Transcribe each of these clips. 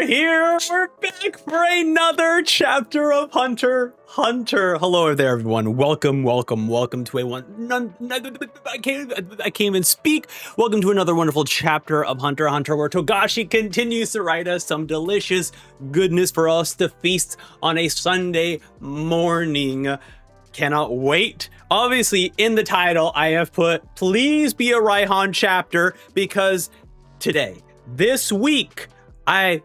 We're back for another chapter of Hunter x Hunter. Hello there, everyone. Welcome to I can't even speak. Welcome to another wonderful chapter of Hunter x Hunter, where Togashi continues to write us some delicious goodness for us to feast on a Sunday morning. Cannot wait. Obviously, in the title, I have put, please be a Raihan chapter, because today, this week, today,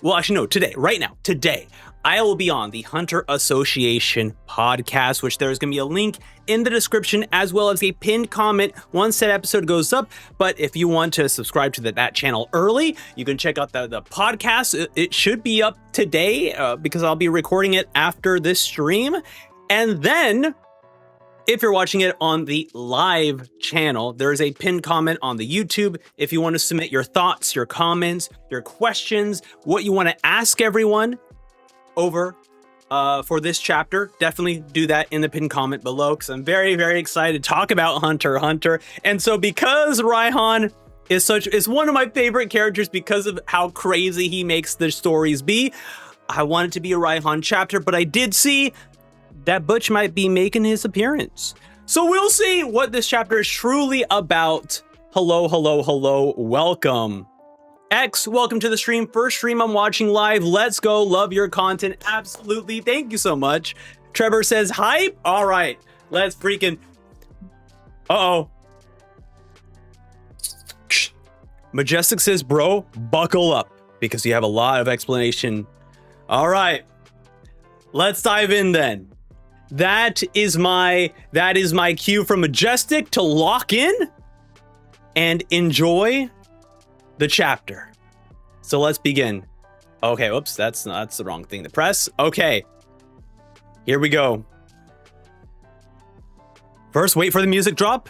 I will be on the Hunter Association podcast, which there's going to be a link in the description, as well as a pinned comment once that episode goes up. But if you want to subscribe to that channel early, you can check out the podcast. It should be up today because I'll be recording it after this stream. And then, if you're watching it on the live channel, there is a pinned comment on the YouTube. If you want to submit your thoughts, your comments, your questions, what you want to ask everyone over for this chapter, definitely do that in the pinned comment below, because I'm very, very excited to talk about Hunter x Hunter. And so because Raihan is one of my favorite characters because of how crazy he makes the stories be, I want it to be a Raihan chapter, but I did see that Butch might be making his appearance. So we'll see what this chapter is truly about. Hello, welcome. X, welcome to the stream. First stream I'm watching live. Let's go, love your content. Absolutely, thank you so much. Trevor says, hype? All right, let's freaking... Uh-oh. Majestic says, bro, buckle up, because you have a lot of explanation. All right, let's dive in then. That is my cue from Majestic to lock in and enjoy the chapter. So let's begin. Okay, whoops, that's the wrong thing to press. Okay, here we go. First, wait for the music drop.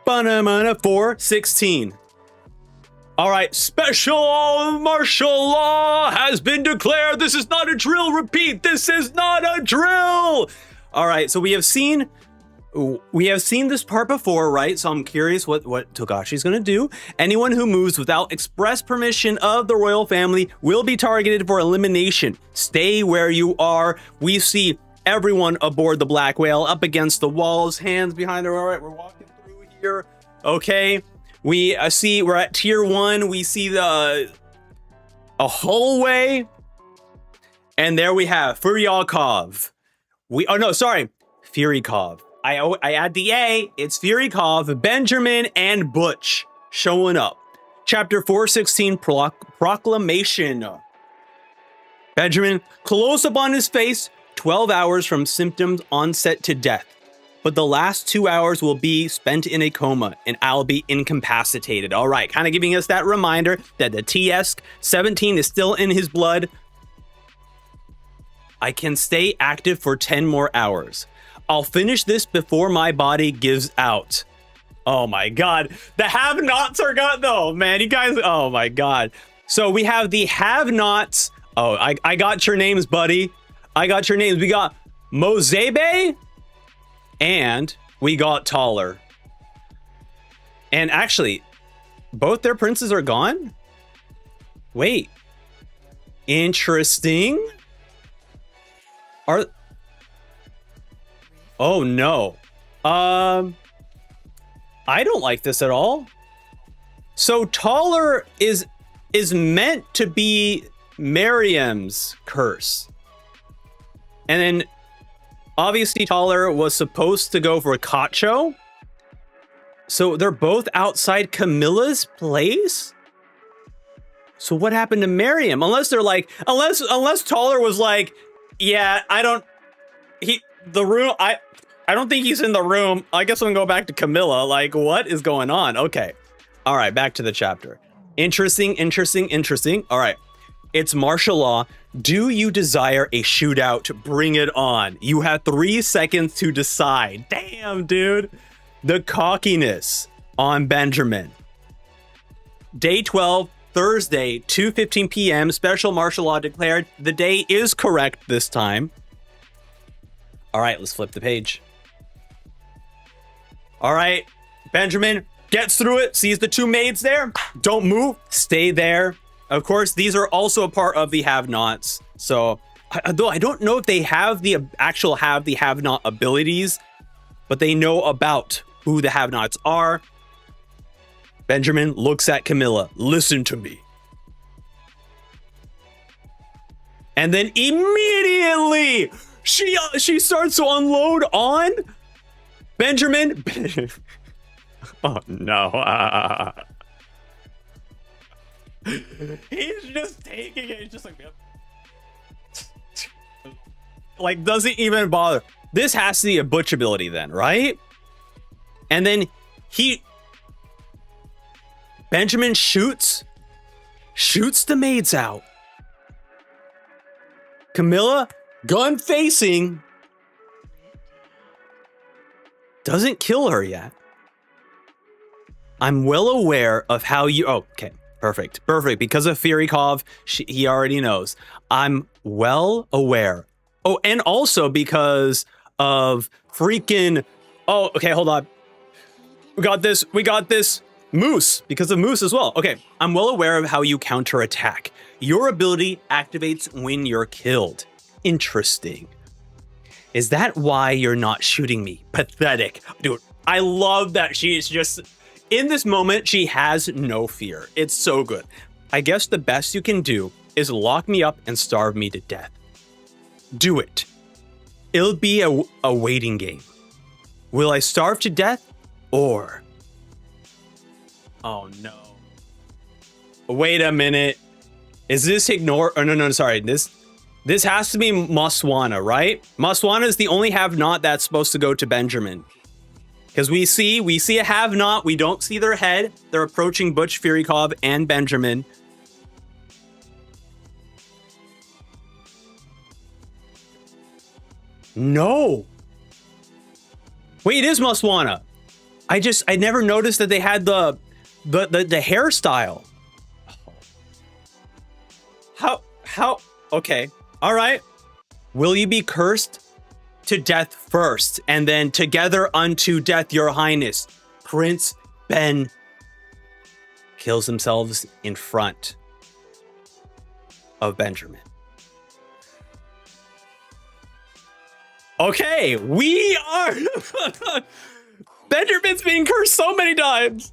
Banana 4:16. All right, special martial law has been declared. This is not a drill. Repeat, this is not a drill. All right, so we have seen this part before, right? So I'm curious what Togashi's gonna do. Anyone who moves without express permission of the royal family will be targeted for elimination. Stay where you are. We see everyone aboard the Black Whale up against the walls, hands behind their... All right, we're walking through here. Okay. We see we're at tier 1. We see a hallway, and there we have Furyakov. Furykov. I add the A. It's Furykov, Benjamin, and Butch showing up. Chapter 4:16, Proclamation. Benjamin, close up on his face, 12 hours from symptoms onset to death. But the last 2 hours will be spent in a coma, and I'll be incapacitated. All right, kind of giving us that reminder that the TS-17 is still in his blood. I can stay active for 10 more hours. I'll finish this before my body gives out. Oh my God, the have-nots are gone though, man. You guys, oh my God. So we have the have-nots. Oh, I got your names, buddy. I got your names. We got Mozebe. And we got Taller. And actually, both their princes are gone? Wait. Interesting. Oh no. I don't like this at all. So Taller is meant to be Miriam's curse. And then obviously, Taller was supposed to go for Kacho. So they're both outside Camilla's place? So what happened to Miriam? Unless they're like, unless Taller was like, yeah, I don't think he's in the room. I guess I'm gonna go back to Camilla. Like, what is going on? Okay. All right, back to the chapter. Interesting. All right. It's martial law. Do you desire a shootout? Bring it on. You have 3 seconds to decide. Damn, dude. The cockiness on Benjamin. Day 12, Thursday, 2:15 p.m. Special martial law declared. The day is correct this time. All right, let's flip the page. All right, Benjamin gets through it, sees the two maids there. Don't move. Stay there. Of course, these are also a part of the have-nots. So, though I don't know if they have the have-not abilities, but they know about who the have-nots are. Benjamin looks at Camilla. Listen to me. And then immediately she starts to unload on Benjamin. Oh no. He's just taking it. He's just like, yep. Like, doesn't even bother. This has to be a butch ability then, right? And then Benjamin shoots the maids out. Camilla, gun facing, doesn't kill her yet. I'm well aware of how you... Oh, okay. Perfect. Because of Firikov, he already knows. I'm well aware. Oh, and also because of freaking... Oh, okay, hold on. We got this. Moose, because of Moose as well. Okay, I'm well aware of how you counterattack. Your ability activates when you're killed. Interesting. Is that why you're not shooting me? Pathetic. Dude, I love that she's just... In this moment, she has no fear. It's so good. I guess the best you can do is lock me up and starve me to death. Do it. It'll be a waiting game. Will I starve to death or... Oh no. Wait a minute. Is this ignore? Oh no, sorry. This has to be Maswana, right? Maswana is the only have-not that's supposed to go to Benjamin. Because we see a have-not. We don't see their head. They're approaching Butch, Firikov, and Benjamin. No. Wait, it is Maswana. I never noticed that they had the hairstyle. How? Okay. All right. Will you be cursed to death first, and then together unto death, your highness? Prince Ben kills themselves in front of Benjamin. Okay, we are... Benjamin's being cursed so many times.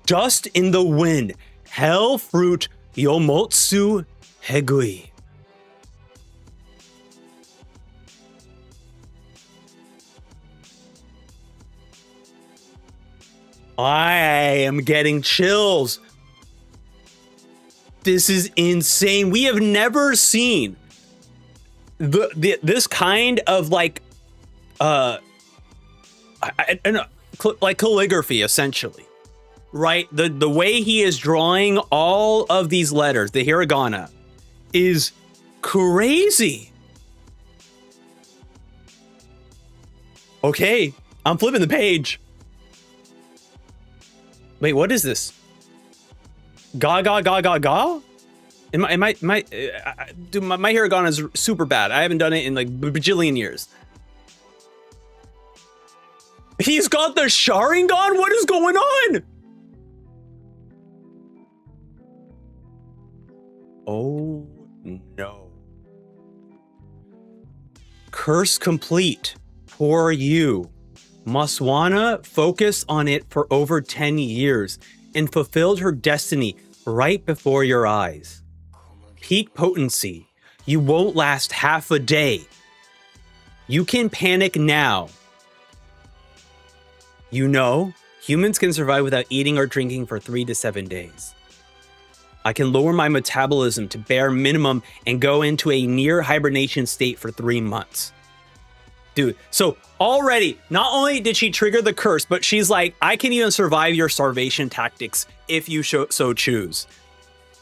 Dust in the wind. Hell fruit Yomotsu Hegui. I am getting chills. This is insane. We have never seen this kind of like like calligraphy, essentially, right? The way he is drawing all of these letters, the hiragana, is crazy. Okay, I'm flipping the page. Wait, what is this? Ga ga ga ga ga? Dude, my hiragana is super bad. I haven't done it in like a bajillion years. He's got the Sharingan? What is going on? Oh no. Curse complete. Poor you. Maswana focused on it for over 10 years and fulfilled her destiny right before your eyes. Peak potency. You won't last half a day. You can panic now. You know, humans can survive without eating or drinking for 3 to 7 days. I can lower my metabolism to bare minimum and go into a near hibernation state for 3 months. Dude, so already, not only did she trigger the curse, but she's like, I can even survive your starvation tactics if you so choose.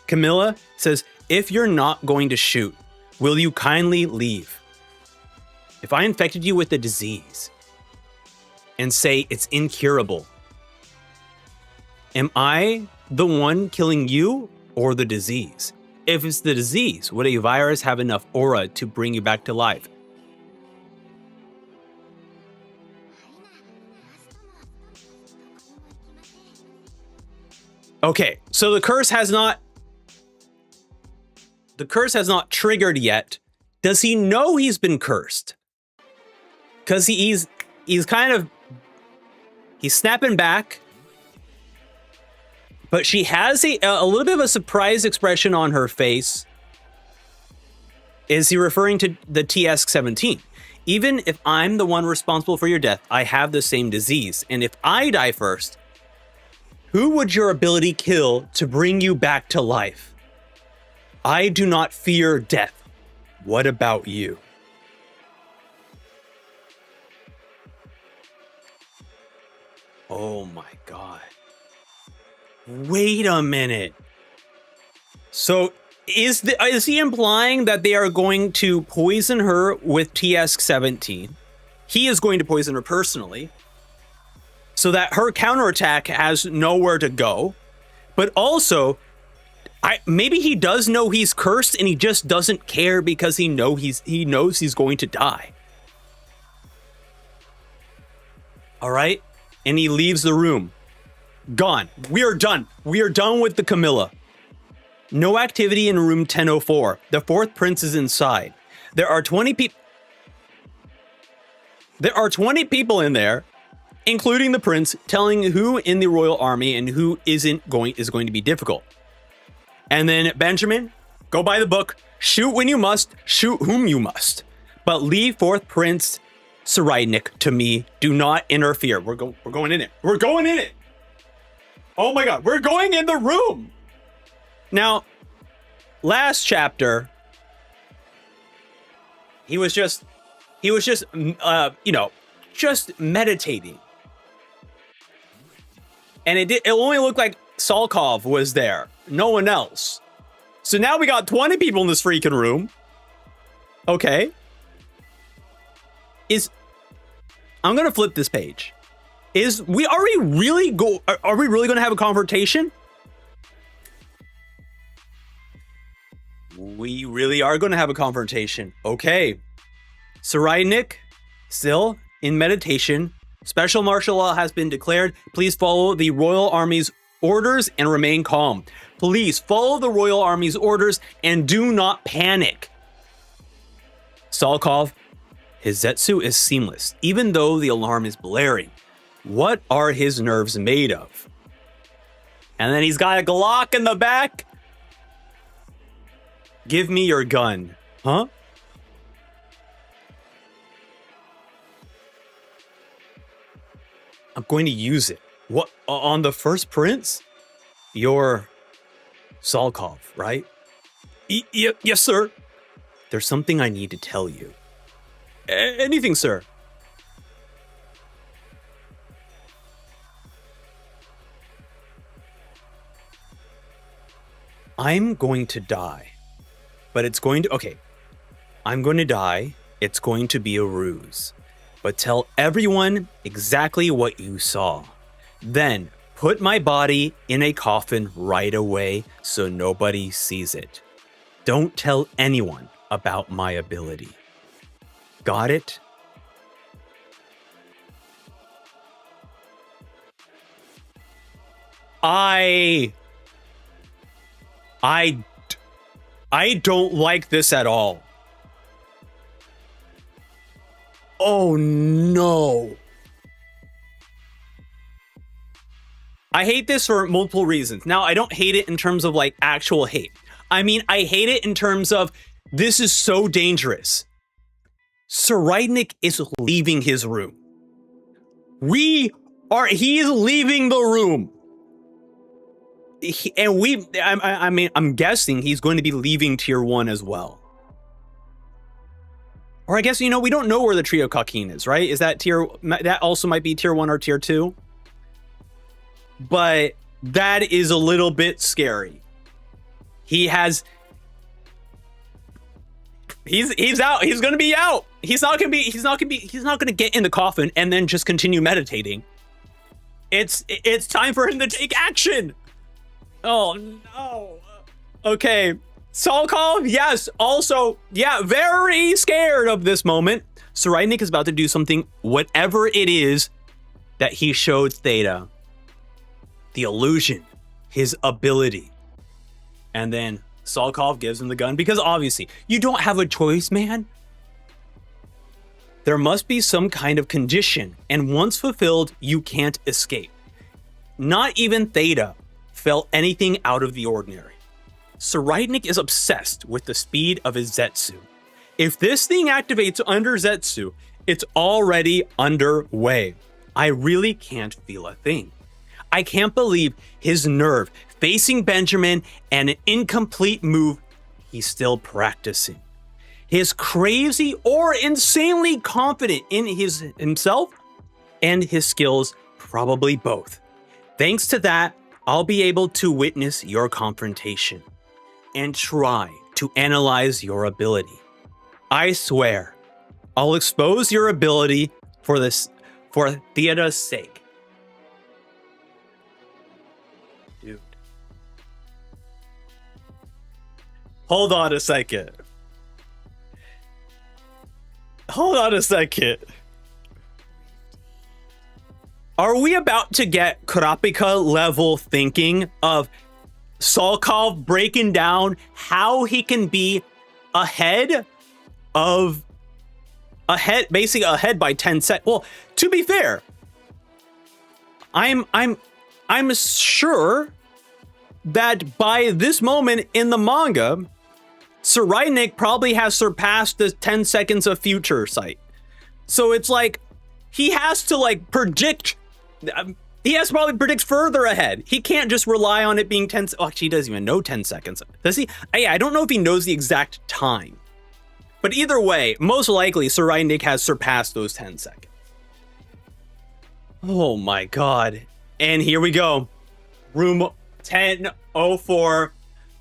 Camilla says, if you're not going to shoot, will you kindly leave? If I infected you with the disease and say it's incurable, am I the one killing you or the disease? If it's the disease, would a virus have enough aura to bring you back to life? Okay, so the curse has not triggered yet. Does he know he's been cursed? Because he's snapping back, but she has a little bit of a surprised expression on her face. Is he referring to the TS-17? Even if I'm the one responsible for your death, I have the same disease. And if I die first, who would your ability kill to bring you back to life? I do not fear death. What about you? Oh my God. Wait a minute. So is he implying that they are going to poison her with TS-17? He is going to poison her personally so that her counterattack has nowhere to go. But also, maybe he does know he's cursed and he just doesn't care because he knows he's going to die. All right? And he leaves the room. Gone. We are done. We are done with the Camilla. No activity in room 1004. The fourth prince is inside. There are 20 people. There are 20 people in there, including the prince, telling who in the royal army and who is going to be difficult. And then Benjamin, go by the book. Shoot when you must. Shoot whom you must. But leave fourth prince Cyrenic to me. Do not interfere. We're going in it. We're going in it. Oh my God. We're going in the room. Now, last chapter, he was just meditating. And it only looked like Salkov was there. No one else. So now we got 20 people in this freaking room. Okay. I'm going to flip this page. Are we really going to have a confrontation? We really are going to have a confrontation. Okay. Cyrenic, still in meditation. Special martial law has been declared. Please follow the royal army's orders and remain calm. Please follow the royal army's orders and do not panic. Salkov, his Zetsu is seamless, even though the alarm is blaring. What are his nerves made of? And then he's got a Glock in the back. Give me your gun. Huh? I'm going to use it. What? On the first prince? You're Salkov, right? Yes, sir. There's something I need to tell you. Anything, sir. I'm going to die. But it's going to... Okay. I'm going to die. It's going to be a ruse. But tell everyone exactly what you saw. Then put my body in a coffin right away so nobody sees it. Don't tell anyone about my ability. Got it? I don't like this at all. Oh no. I hate this for multiple reasons. Now, I don't hate it in terms of like actual hate. I mean, I hate it in terms of this is so dangerous. Cyrenic is leaving his room. He is leaving the room. I'm guessing he's going to be leaving tier 1 as well. Or I guess, we don't know where the Trio Kakin is, right? Is that that also might be tier 1 or tier 2? But that is a little bit scary. He's out. He's going to be out. He's not going to get in the coffin and then just continue meditating. It's time for him to take action. Oh no. Okay. Salkov, yes, also, very scared of this moment. Cyrenic is about to do something, whatever it is that he showed Theta. The illusion. his ability. And then Salkov gives him the gun because obviously you don't have a choice, man. There must be some kind of condition, and once fulfilled, you can't escape. Not even Theta felt anything out of the ordinary. Cyrenic is obsessed with the speed of his Zetsu. If this thing activates under Zetsu, it's already underway. I really can't feel a thing. I can't believe his nerve facing Benjamin and an incomplete move he's still practicing. He's crazy or insanely confident in himself and his skills, probably both. Thanks to that, I'll be able to witness your confrontation and try to analyze your ability. I swear, I'll expose your ability for Theta's sake. Dude. Hold on a second. Are we about to get Kurapika level thinking of Salkov breaking down how he can be basically ahead by 10 seconds? Well, to be fair, I'm sure that by this moment in the manga, Cyrenic probably has surpassed the 10 seconds of future sight. So it's like he has to like predict. He has to probably predict further ahead. He can't just rely on it being 10. Oh, actually, he doesn't even know 10 seconds. Does he? I don't know if he knows the exact time. But either way, most likely Cyrenic has surpassed those 10 seconds. Oh my god. And here we go. Room 1004.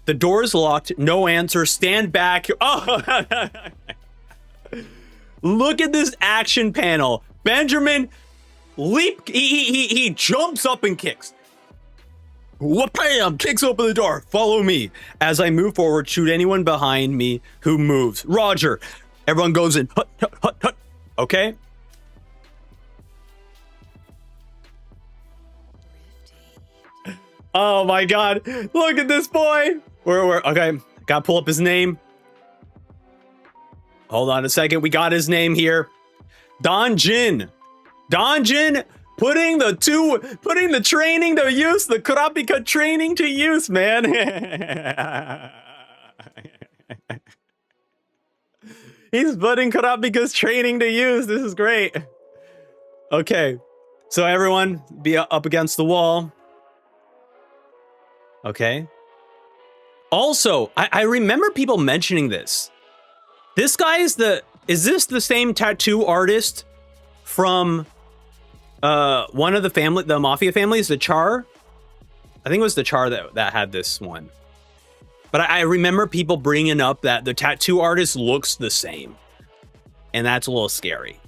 The door's locked. No answer. Stand back. Oh. Look at this action panel. Benjamin he jumps up and kicks. Wha-bam! Kicks open the door. Follow me. As I move forward, shoot anyone behind me who moves. Roger. Everyone goes in. Hut, hut, hut, hut. Okay? Oh my god. Look at this boy. Okay. Gotta pull up his name. Hold on a second. We got his name here. Donjin. Donjin putting the training to use, the Kurapika training to use, man. He's putting Kurapika's training to use. This is great. Okay. So everyone be up against the wall. Okay. Also, I remember people mentioning this. This guy is this the same tattoo artist from one of the mafia families, the Char? I think it was the Char that had this one. But I remember people bringing up that the tattoo artist looks the same. And that's a little scary.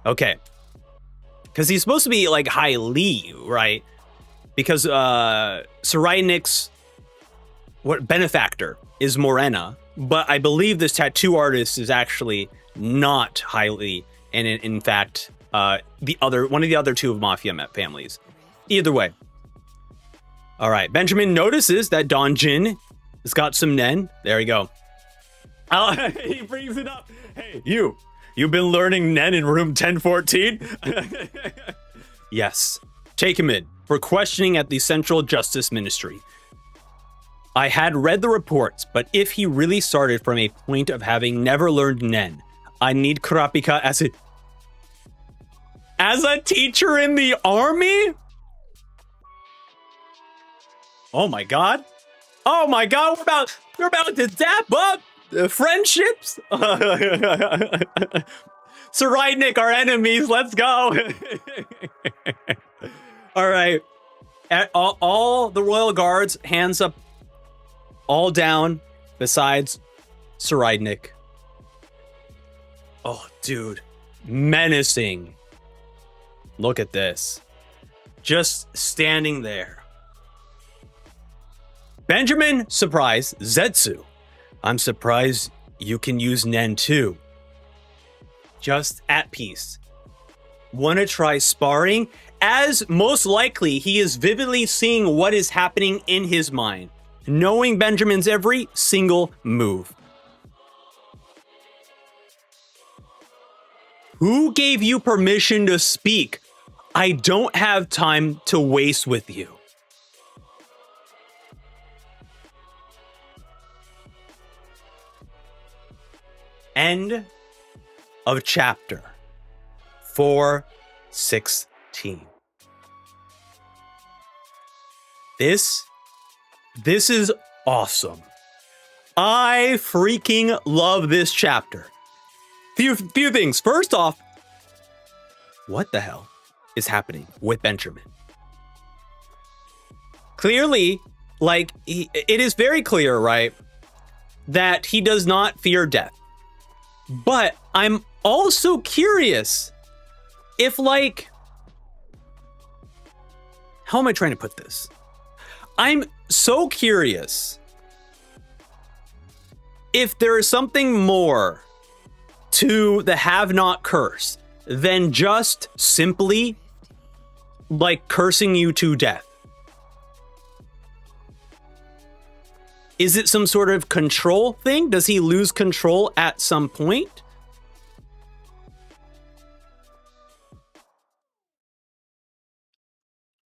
Okay. Because he's supposed to be like Hai Li, right? Because Cyrenic's benefactor is Morena. But I believe this tattoo artist is actually not Hai Li. And in fact, one of the other two of Mafia families. Either way. All right. Benjamin notices that Donjin has got some Nen. There we go. He brings it up. Hey, you've been learning Nen in room 1014? Yes. Take him in for questioning at the Central Justice Ministry. I had read the reports, but if he really started from a point of having never learned Nen, I need Kurapika as a teacher in the army? Oh my god. Oh my god, we're about to dap up friendships. Cyrenic, our enemies, let's go. All right. All the royal guards, hands up, all down, besides Cyrenic. Oh, dude. Menacing. Look at this. Just standing there. Benjamin, surprise, Zetsu. I'm surprised you can use Nen too. Just at peace. Want to try sparring? as most likely he is vividly seeing what is happening in his mind, knowing Benjamin's every single move. Who gave you permission to speak? I don't have time to waste with you. End of chapter 416. This is awesome. I freaking love this chapter. Few things. First off, what the hell is happening with Benjamin? Clearly, like, it is very clear, right, that he does not fear death. But I'm also curious if, like, how am I trying to put this? I'm so curious if there is something more to the have-not curse than just simply, like, cursing you to death. Is it some sort of control thing? Does he lose control at some point?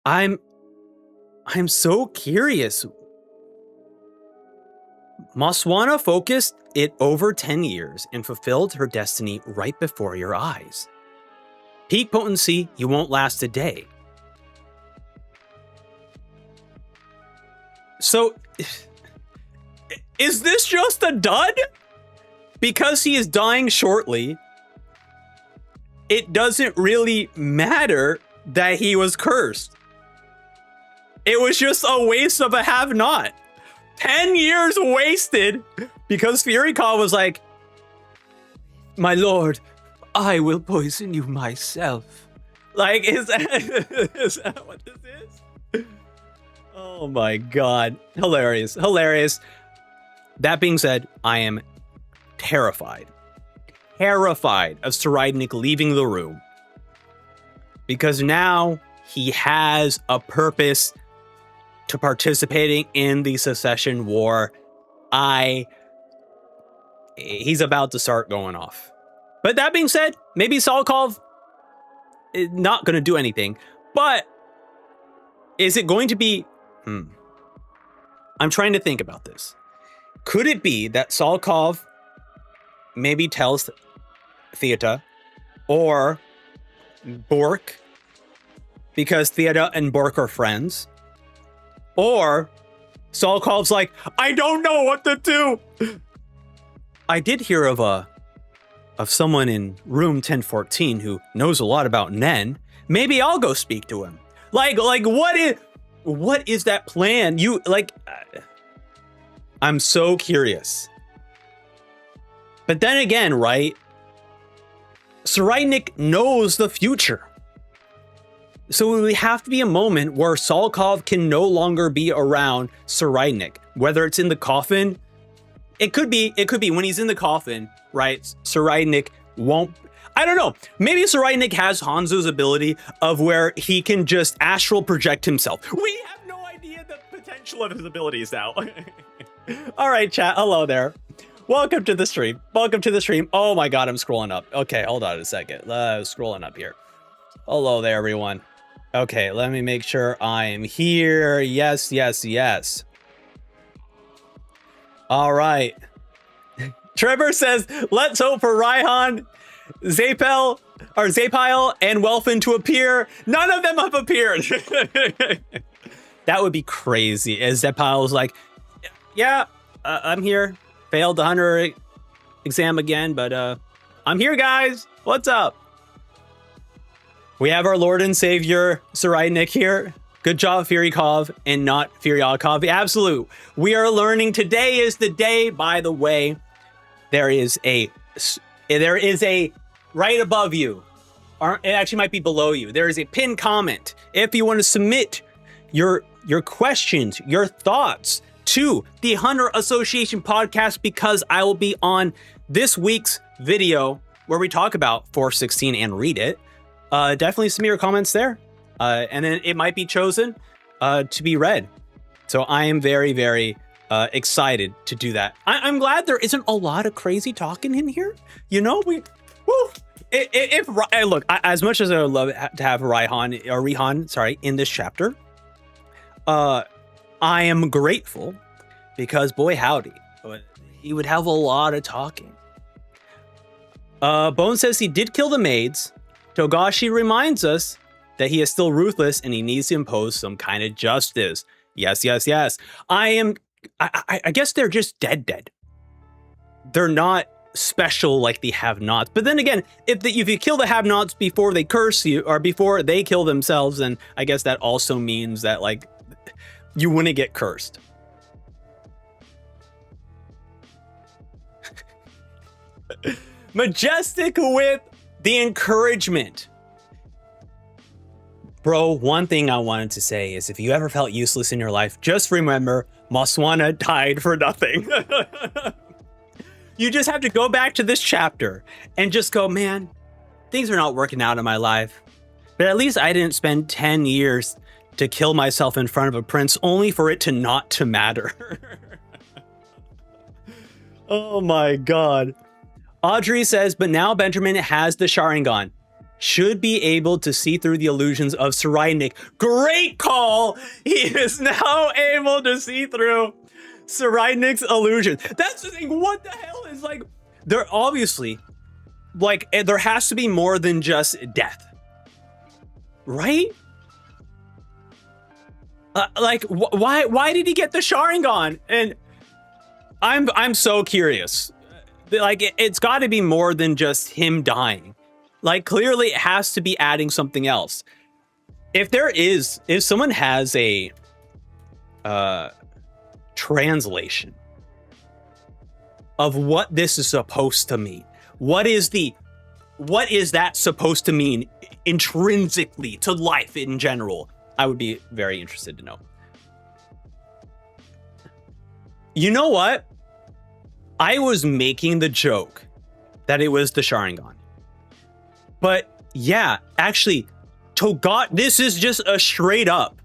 I'm so curious. Moswana focused it over 10 years and fulfilled her destiny right before your eyes. Peak potency, you won't last a day. So, is this just a dud? Because he is dying shortly, it doesn't really matter that he was cursed. It was just a waste of a have-not. 10 years wasted because Furikov was like, my lord, I will poison you myself. Like, is that what this is? Oh my god. Hilarious. Hilarious. That being said, I am terrified of Saraidnik leaving the room. Because now he has a purpose to participating in the secession war. He's about to start going off. But that being said, maybe Salkov is not going to do anything. But is it going to be... I'm trying to think about this. Could it be that Salkov maybe tells Theata or Bork, because Theata and Bork are friends? Or Salkov's like, I don't know what to do. I did hear of someone in room 1014 who knows a lot about Nen. Maybe I'll go speak to him. Like what is that plan? I'm so curious. But then again, right? Saraidnik knows the future. So we have to be a moment where Salkov can no longer be around Saraidnik. Whether it's in the coffin, it could be when he's in the coffin, right? Saraidnik won't, I don't know. Maybe Saraidnik has Hanzo's ability of where he can just astral project himself. We have no idea the potential of his abilities now. All right, chat. Hello there. Welcome to the stream. Welcome to the stream. Oh my god, I'm scrolling up. Okay, hold on a second. Scrolling up here. Hello there, everyone. Okay, let me make sure I am here. Yes, yes, yes. All right. Trevor says, let's hope for Raihan, Zapel, or Zapile, and Welfin to appear. None of them have appeared. That would be crazy. As Zapile was like, yeah, I'm here. Failed the hunter exam again, but I'm here, guys. What's up? We have our Lord and Savior, Saraidnik here. Good job, Furikov, and not Furiakov. Absolute. We are learning. Today is the day, by the way. There is a right above you. Or it actually might be below you. There is a pinned comment. If you want to submit your questions, your thoughts to the Hunter Association podcast, because I will be on this week's video where we talk about 416 and read it. Definitely submit your comments there. and then it might be chosen to be read. So I am very, very excited to do that. I'm glad there isn't a lot of crazy talking in here. You know, look, as much as I would love to have Rihan, in this chapter, I am grateful because boy howdy, he would have a lot of talking. Bone says he did kill the maids. Togashi reminds us that he is still ruthless and he needs to impose some kind of justice. Yes. I guess they're just dead. They're not special like the have-nots. But then again, if you kill the have-nots before they curse you or before they kill themselves, then I guess that also means that like you wouldn't get cursed. Majestic with the encouragement. Bro, one thing I wanted to say is if you ever felt useless in your life, just remember Maswana died for nothing. You just have to go back to this chapter and just go, man, things are not working out in my life. But at least I didn't spend 10 years to kill myself in front of a prince only for it to not to matter. Oh my God. Audrey says, but now Benjamin has the Sharingan. Should be able to see through the illusions of Tserriednich. Great call! He is now able to see through Tserriednich's illusion. That's the thing. What the hell is like? They're obviously like there has to be more than just death, right? Why did he get the Sharingan? And I'm so curious. Like it's got to be more than just him dying. Like clearly it has to be adding something else. If someone has a translation of what this is supposed to mean, what is that supposed to mean intrinsically to life in general, I would be very interested to know. You know what? I was making the joke that it was the Sharingan. But yeah, actually, this is just a straight up.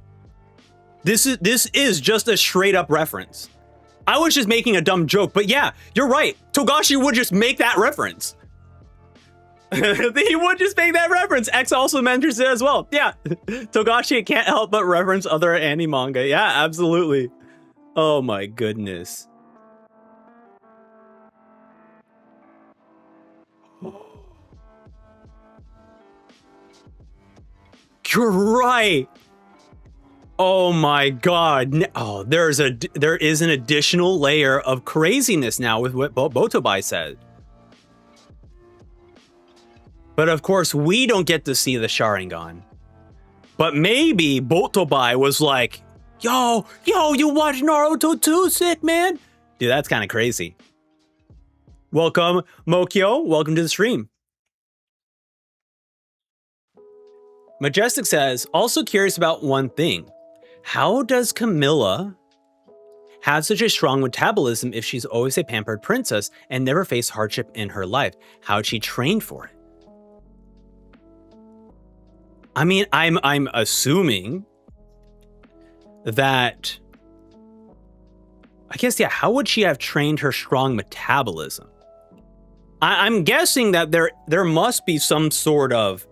This is just a straight up reference. I was just making a dumb joke, but yeah, you're right. Togashi would just make that reference. He would just make that reference. X also mentions it as well. Yeah, Togashi can't help but reference other anime manga. Yeah, absolutely. Oh my goodness. You're right. Oh my God. Oh, there is an additional layer of craziness now with what Botobai said. But of course, we don't get to see the Sharingan. But maybe Botobai was like, yo, you watch Naruto too? Sick, man. Dude, that's kind of crazy. Welcome, Mokyo. Welcome to the stream. Majestic says, also curious about one thing. How does Camilla have such a strong metabolism if she's always a pampered princess and never faced hardship in her life? How'd she train for it? I mean, I'm assuming that, I guess, yeah, how would she have trained her strong metabolism? I'm guessing that there must be some sort of,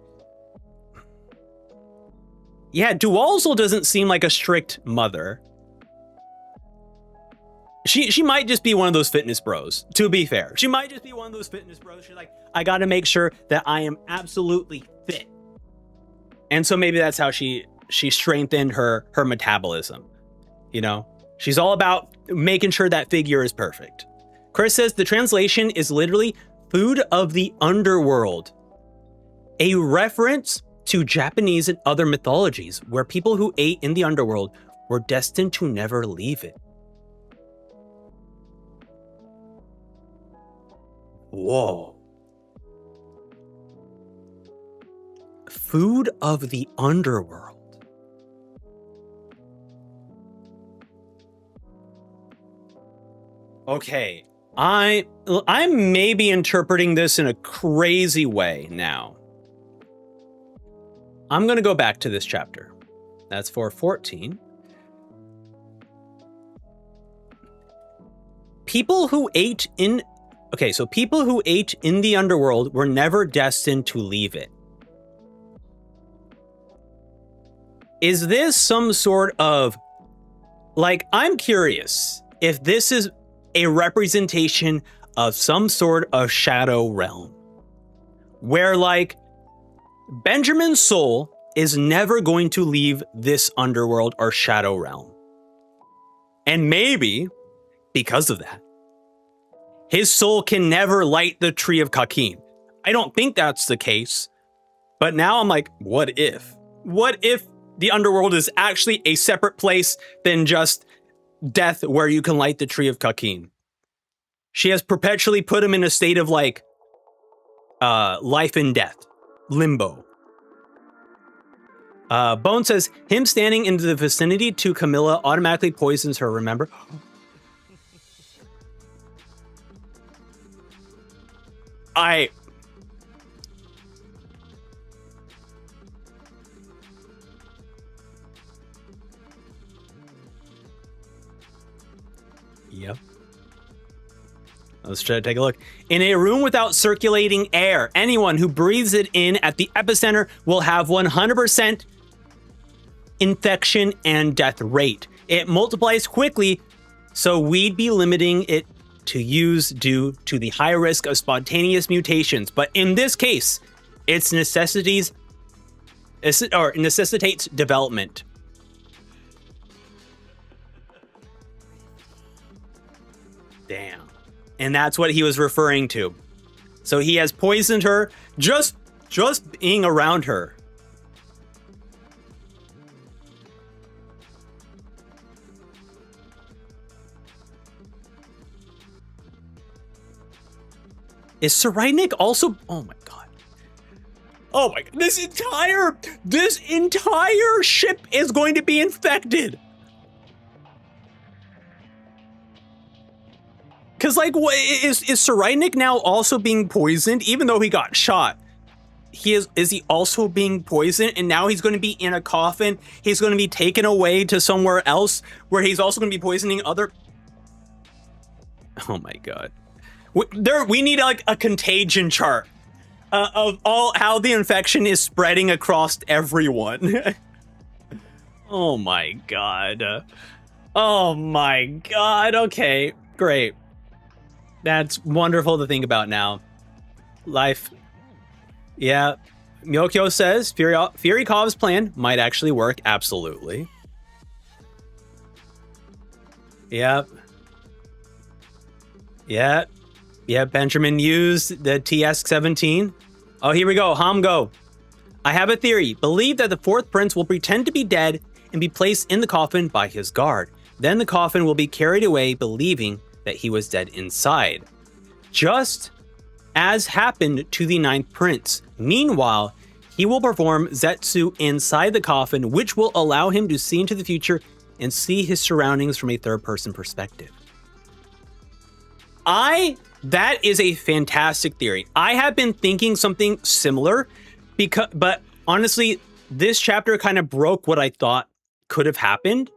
yeah, Dualzel doesn't seem like a strict mother. She might just be one of those fitness bros, to be fair. She might just be one of those fitness bros. She's like, I got to make sure that I am absolutely fit. And so maybe that's how she strengthened her metabolism. You know, she's all about making sure that figure is perfect. Chris says the translation is literally food of the underworld, a reference to Japanese and other mythologies where people who ate in the underworld were destined to never leave it. Whoa. Food of the underworld. Okay, I'm maybe interpreting this in a crazy way now. I'm going to go back to this chapter. That's 414. People who ate in the underworld were never destined to leave it. Is this some sort of, like, I'm curious if this is a representation of some sort of shadow realm where, like, Benjamin's soul is never going to leave this underworld or shadow realm. And maybe because of that, his soul can never light the tree of Kakin. I don't think that's the case, but now I'm like, what if? What if the underworld is actually a separate place than just death where you can light the tree of Kakin? She has perpetually put him in a state of, like, life and death, limbo. Bone says, him standing in the vicinity to Camilla automatically poisons her, remember? Yep. Let's try to take a look. In a room without circulating air, anyone who breathes it in at the epicenter will have 100% infection and death rate. It multiplies quickly, so we'd be limiting it to use due to the high risk of spontaneous mutations. But in this case, it necessitates development. Damn. And that's what he was referring to. So he has poisoned her just being around her. Is Cyrenic also? Oh my god. Oh my god. This entire ship is going to be infected. Because, like, what, is Cyrenic now also being poisoned, even though he got shot? Is he also being poisoned, and now he's going to be in a coffin? He's going to be taken away to somewhere else where he's also going to be poisoning other... Oh my god. We need, like, a contagion chart of all how the infection is spreading across everyone. Oh my god. Oh my god. Okay, great. That's wonderful to think about now. Life. Yeah. Myokyo says Furykov's plan might actually work. Absolutely. Yep. Yeah. Yeah, Benjamin used the TS-17. Oh, here we go. Hamgo. I have a theory. Believe that the fourth prince will pretend to be dead and be placed in the coffin by his guard. Then the coffin will be carried away, believing that he was dead inside. Just as happened to the ninth prince. Meanwhile, he will perform Zetsu inside the coffin, which will allow him to see into the future and see his surroundings from a third-person perspective. That is a fantastic theory. I have been thinking something similar, but honestly, this chapter kind of broke what I thought could have happened.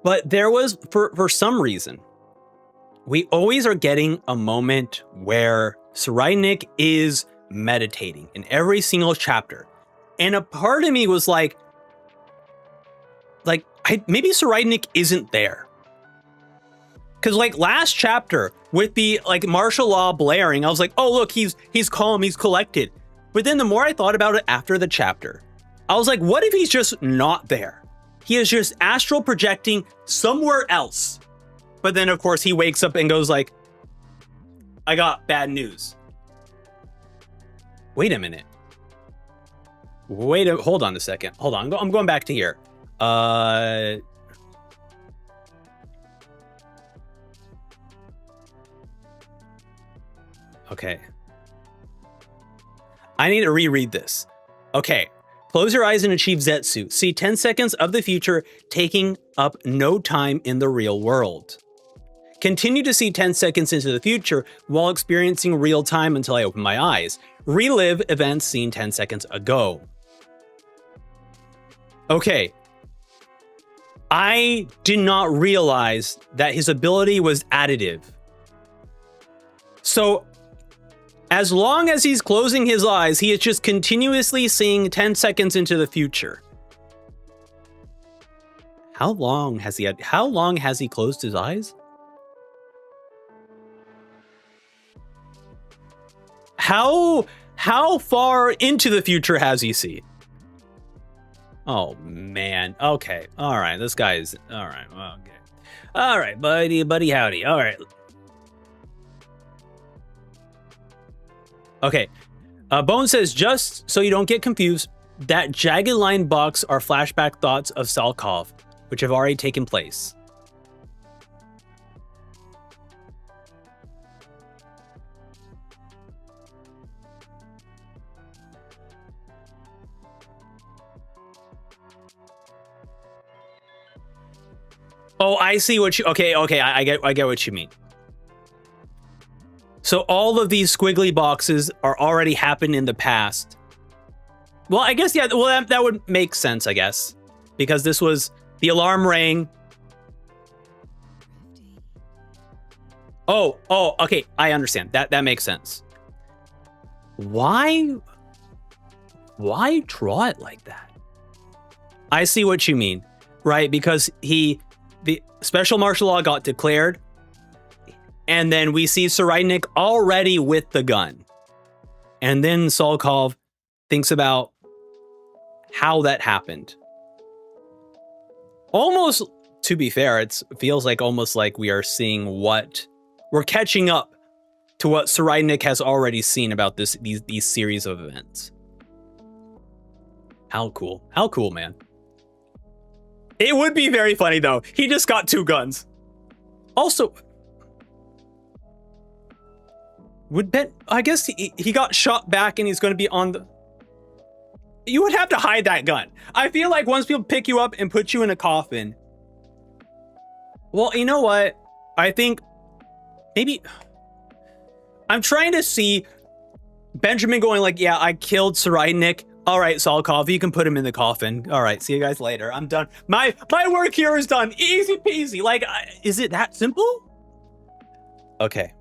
But there was, for some reason, we always are getting a moment where Cyrenic is meditating in every single chapter. And a part of me was like maybe Cyrenic isn't there. Because, like, last chapter with the, like, martial law blaring, I was like, oh, look, he's calm, he's collected. But then the more I thought about it after the chapter, I was like, what if he's just not there? He is just astral projecting somewhere else. But then, of course, he wakes up and goes like, I got bad news. Wait a minute. Hold on a second. Hold on, I'm going back to here. Okay. I need to reread this. Okay. Close your eyes and achieve Zetsu. See 10 seconds of the future, taking up no time in the real world. Continue to see 10 seconds into the future while experiencing real time until I open my eyes. Relive events seen 10 seconds ago. Okay. I did not realize that his ability was additive. So as long as he's closing his eyes, he is just continuously seeing 10 seconds into the future. How long has he closed his eyes? How far into the future has he seen? Oh man. Okay. All right. This guy is all right. Okay. All right, buddy, howdy. All right. Okay. Bone says, just so you don't get confused, that jagged line box are flashback thoughts of Salkov, which have already taken place. Oh, I see what you. Okay, I get what you mean. So all of these squiggly boxes are already happened in the past. Well, I guess yeah. Well, that would make sense, I guess, because this was the alarm rang. Oh, okay. I understand. That makes sense. Why draw it like that? I see what you mean, right? Because the special martial law got declared, and then we see Cyrenic already with the gun. And then Salkov thinks about how that happened. Almost, to be fair, it feels like almost like we are seeing we're catching up to what Cyrenic has already seen about these series of events. How cool, man. It would be very funny though. He just got 2 guns. Also, I guess he got shot back and he's going to be on the... You would have to hide that gun. I feel like once people pick you up and put you in a coffin... Well, you know what? I think maybe... I'm trying to see Benjamin going like, yeah, I killed Cyrenic. All right, Salkov, you can put him in the coffin. All right, see you guys later. I'm done. My work here is done. Easy peasy. Like, is it that simple? Okay.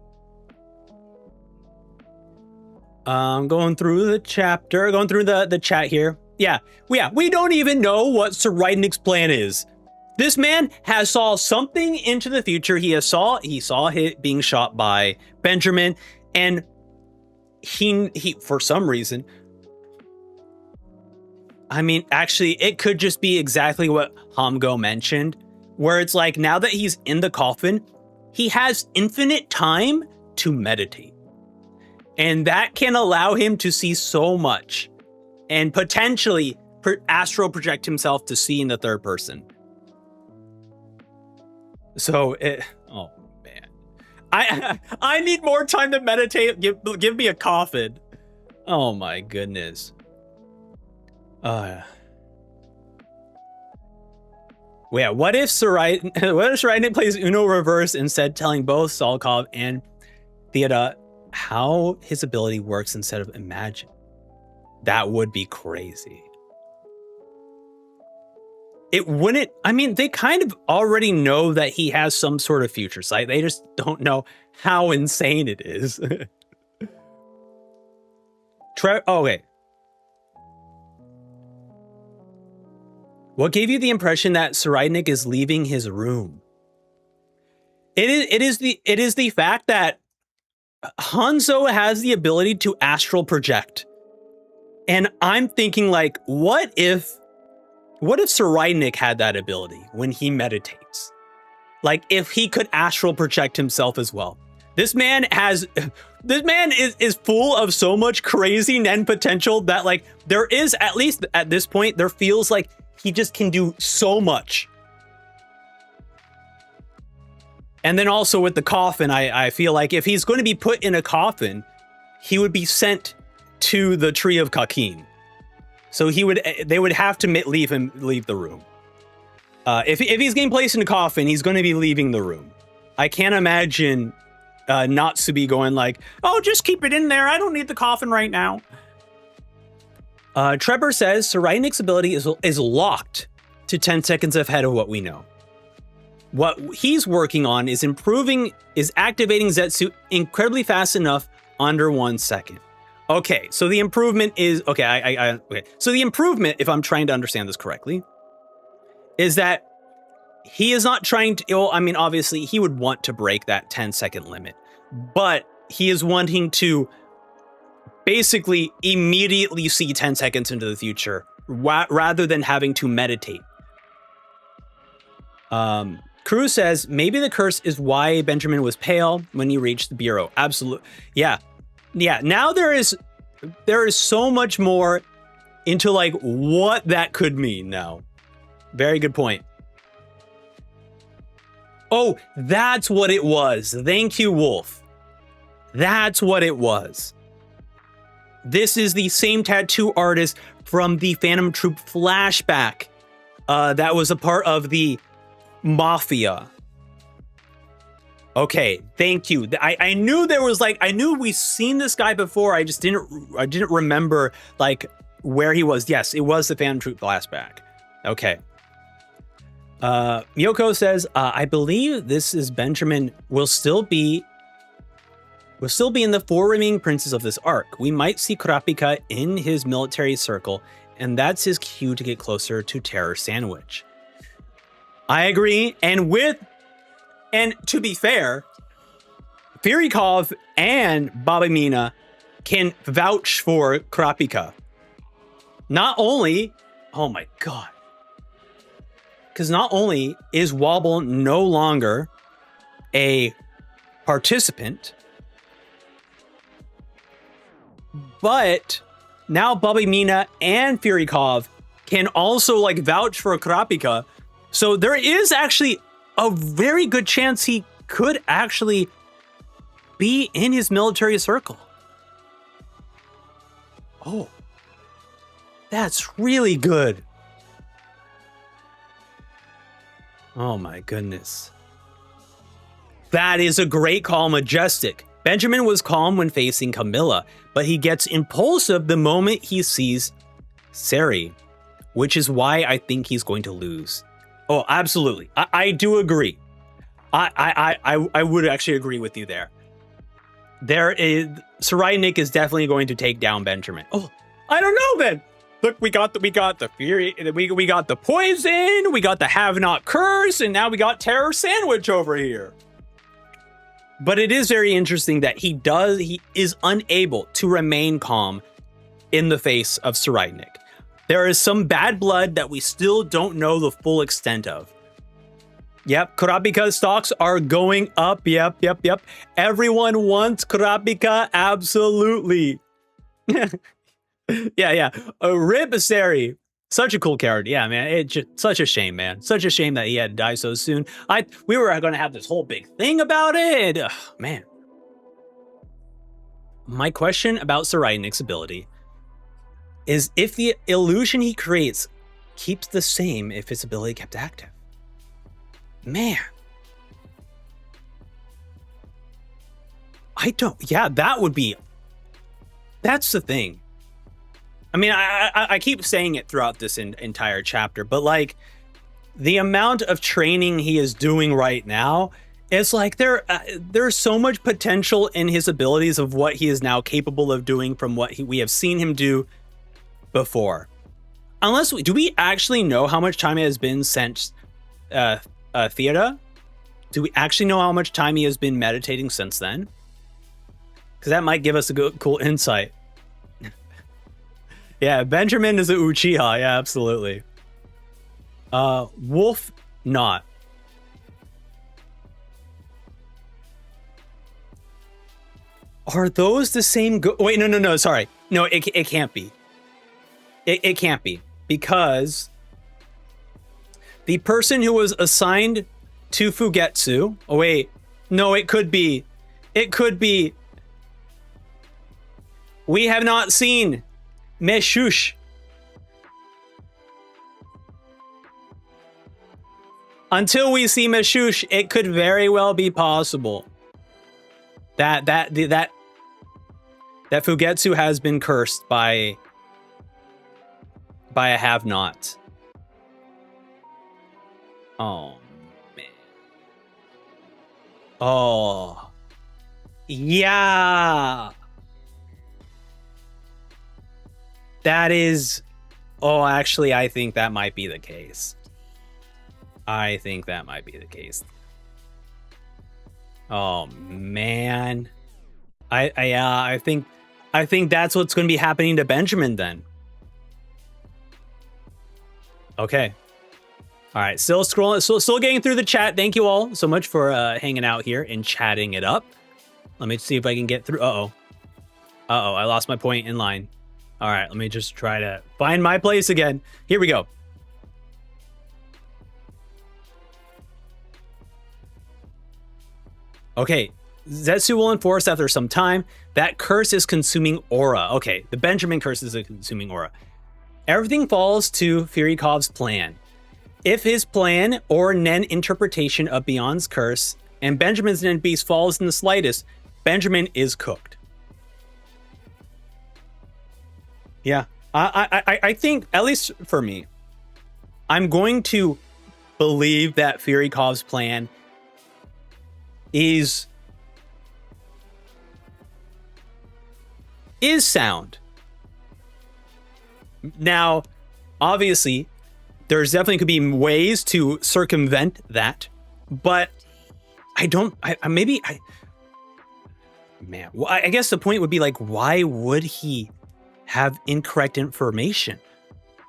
Going through the chapter, going through the chat here. Yeah, we don't even know what Cyrenic's plan is. This man has saw something into the future. He saw it being shot by Benjamin, and he for some reason, I mean, actually, it could just be exactly what Hamgo mentioned, where it's like now that he's in the coffin, he has infinite time to meditate. And that can allow him to see so much and potentially astral project himself to see in the third person. So, oh man, I need more time to meditate. Give me a coffin. Oh my goodness. Yeah, what if Cyrenic plays Uno reverse instead, telling both Salkov and Theoda how his ability works instead of imagine? That would be crazy. It wouldn't, I mean, they kind of already know that he has some sort of future sight. They just don't know how insane it is. Okay. What gave you the impression that Cyrenic is leaving his room? It is the fact that Hanzo has the ability to astral project. And I'm thinking like, what if Cyrenic had that ability when he meditates? Like if he could astral project himself as well. This man is full of so much crazy Nen potential that like there is, at least at this point, there feels like he just can do so much. And then also with the coffin, I feel like if he's going to be put in a coffin, he would be sent to the Tree of Kakin. So they would have to leave the room. If he's getting placed in a coffin, he's going to be leaving the room. I can't imagine Natsubi going like, oh, just keep it in there. I don't need the coffin right now. Trevor says Tserriednic's ability is locked to 10 seconds ahead of what we know. What he's working on is activating Zetsu incredibly fast enough under 1 second. Okay, so the improvement is okay. So the improvement, if I'm trying to understand this correctly, is that he is not trying to. Well, I mean, obviously, he would want to break that 10-second limit, but he is wanting to basically immediately see 10 seconds into the future rather than having to meditate. Cruz says maybe the curse is why Benjamin was pale when he reached the bureau. Absolutely. Yeah. Now there is so much more into like what that could mean now. Very good point. Oh, that's what it was. Thank you, Wolf. That's what it was. This is the same tattoo artist from the Phantom Troop flashback that was a part of the Mafia. Okay, thank you. I knew there was like, I knew we've seen this guy before. I didn't remember like where he was. Yes, it was the Phantom Troop flashback. Okay. Miyoko says, I believe this is Benjamin will still be in the 4 remaining princes of this arc. We might see Kurapika in his military circle, and that's his cue to get closer to Terror Sandwich. I agree, and to be fair, Firikov and Baba Mina can vouch for Kurapika. Not only, oh my god, because not only is Wobble no longer a participant, but now Baba Mina and Firikov can also like vouch for Kurapika. So there is actually a very good chance he could actually be in his military circle. Oh, that's really good. Oh my goodness. That is a great call, Majestic. Benjamin was calm when facing Camilla, but he gets impulsive the moment he sees Sari, which is why I think he's going to lose. Oh, absolutely. I do agree. I would actually agree with you there. Tserriednic is definitely going to take down Benjamin. Oh, I don't know then. Look, we got the Fury, we got the poison, we got the Have Not Curse, and now we got Terror Sandwich over here. But it is very interesting that he is unable to remain calm in the face of Tserriednic. There is some bad blood that we still don't know the full extent of. Yep, Kurapika's stocks are going up. Yep. Everyone wants Kurapika, absolutely. Yeah. Rip Sari. Such a cool character. Yeah, man. It's just such a shame, man. Such a shame that he had to die so soon. We were going to have this whole big thing about it. Ugh, man. My question about Tserriednic's ability is if the illusion he creates keeps the same if his ability kept active. Man. That's the thing. I mean, I keep saying it throughout this entire chapter, but like the amount of training he is doing right now, it's like there's so much potential in his abilities of what he is now capable of doing from what we have seen him do before. Do we actually know how much time it has been since Theata? Do we actually know how much time he has been meditating since then? Because that might give us a cool insight. Yeah, Benjamin is a Uchiha. Yeah, absolutely. Wolf, not. Are those the same? Wait, no. Sorry, no. It can't be. It can't be because the person who was assigned to Fugetsu. Oh wait, no. It could be. It could be. We have not seen Meshush. Until we see Meshush, it could very well be possible that Fugetsu has been cursed by by a have not. Oh man. Oh yeah. That is. Oh, actually, I think that might be the case. I think that might be the case. Oh man. I think that's what's going to be happening to Benjamin then. Okay. All right, still scrolling, still getting through the chat. Thank you all so much for hanging out here and chatting it up. Let me see if I can get through. Uh-oh, I lost my point in line. All right, let me just try to find my place again. Here we go. Okay, Zetsu will enforce after some time. That curse is consuming aura. Okay, the Benjamin curse is a consuming aura. Everything falls to Furikov's plan. If his plan or Nen interpretation of Beyond's curse and Benjamin's Nen beast falls in the slightest, Benjamin is cooked. Yeah, I think, at least for me, I'm going to believe that Furikov's plan is sound. Now, obviously, there's definitely could be ways to circumvent that, but I guess the point would be like, why would he have incorrect information?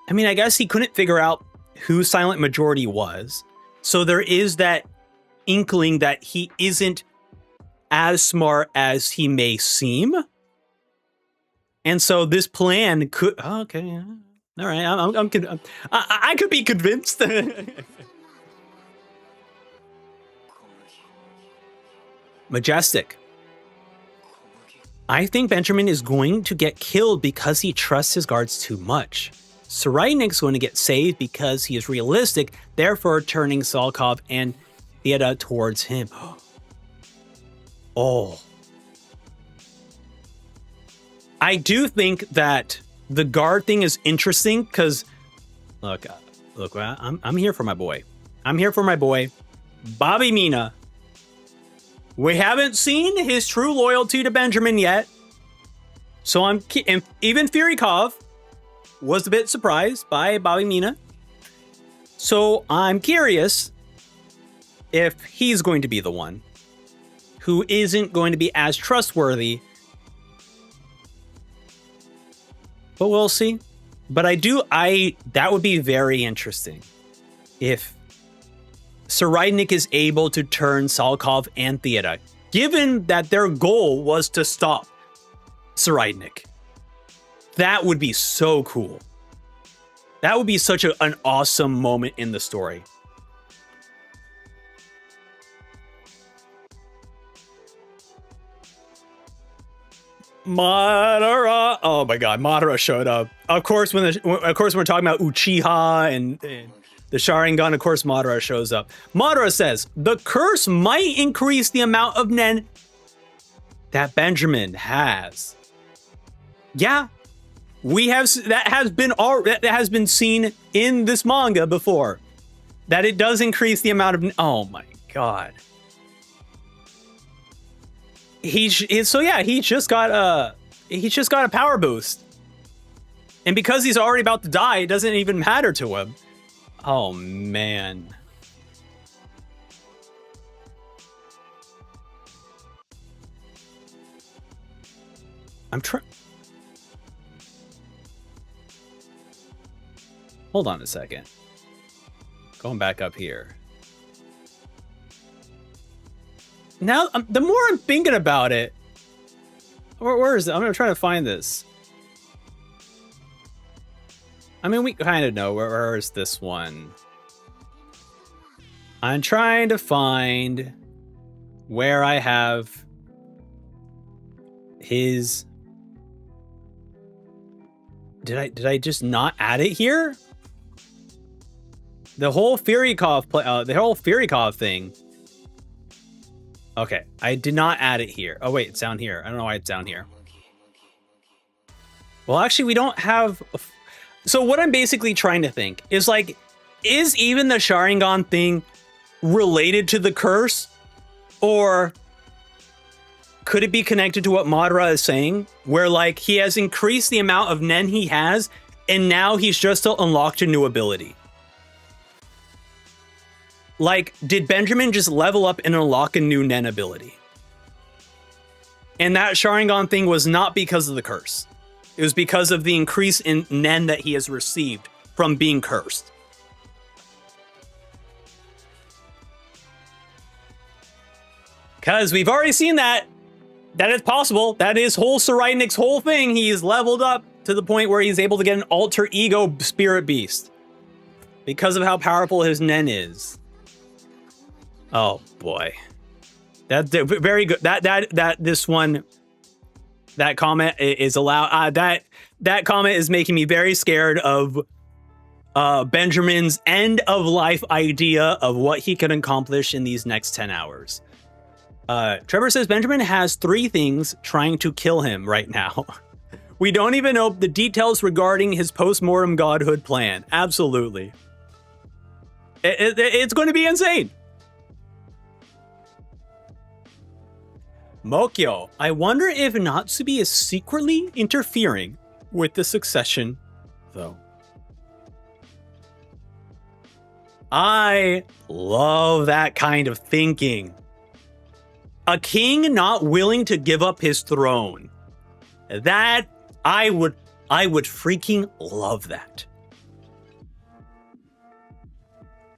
I mean, I guess he couldn't figure out who Silent Majority was. So there is that inkling that he isn't as smart as he may seem. And so this plan could, okay, all right, I could be convinced. Majestic. I think Benjamin is going to get killed because he trusts his guards too much. Seraidnik's going to get saved because he is realistic, therefore turning Salkov and Theoda towards him. Oh. I do think that the guard thing is interesting because, look, I'm here for my boy. I'm here for my boy, Bobby Mina. We haven't seen his true loyalty to Benjamin yet. So and even Furikov was a bit surprised by Bobby Mina. So I'm curious if he's going to be the one who isn't going to be as trustworthy. But we'll see. But that would be very interesting if Seraidnik is able to turn Salkov and Theoda, given that their goal was to stop Seraidnik. That would be so cool. That would be such an awesome moment in the story. Madara. Oh my god, Madara showed up. Of course, when we're talking about Uchiha and the Sharingan, of course Madara shows up. Madara says, the curse might increase the amount of Nen that Benjamin has. Yeah, that has been seen in this manga before. That it does increase the amount of, oh my god. He just got a power boost. And because he's already about to die, it doesn't even matter to him. Oh man. I'm trying. Hold on a second. Going back up here. Now, the more I'm thinking about it, where is it? I'm gonna try to find this. I mean, we kind of know where is this one. I'm trying to find where I have his. Did I just not add it here? The whole Furikov thing. Okay, I did not add it here. Oh wait, it's down here. I don't know why it's down here. Well, actually, we don't have. So what I'm basically trying to think is like, is even the Sharingan thing related to the curse? Or could it be connected to what Madara is saying? Where like he has increased the amount of Nen he has, and now he's just unlocked a new ability. Like, did Benjamin just level up and unlock a new Nen ability? And that Sharingan thing was not because of the curse. It was because of the increase in Nen that he has received from being cursed. Because we've already seen that is possible. That is whole Sirainik's whole thing. He's leveled up to the point where he's able to get an alter ego spirit beast because of how powerful his Nen is. Oh boy. That's very good. That comment is allowed. That comment is making me very scared of Benjamin's end of life idea of what he can accomplish in these next 10 hours. Trevor says Benjamin has 3 things trying to kill him right now. We don't even know the details regarding his post-mortem godhood plan. Absolutely. It's going to be insane. Mokyo, I wonder if Natsubi is secretly interfering with the succession, though. I love that kind of thinking. A king not willing to give up his throne. That, I would freaking love that.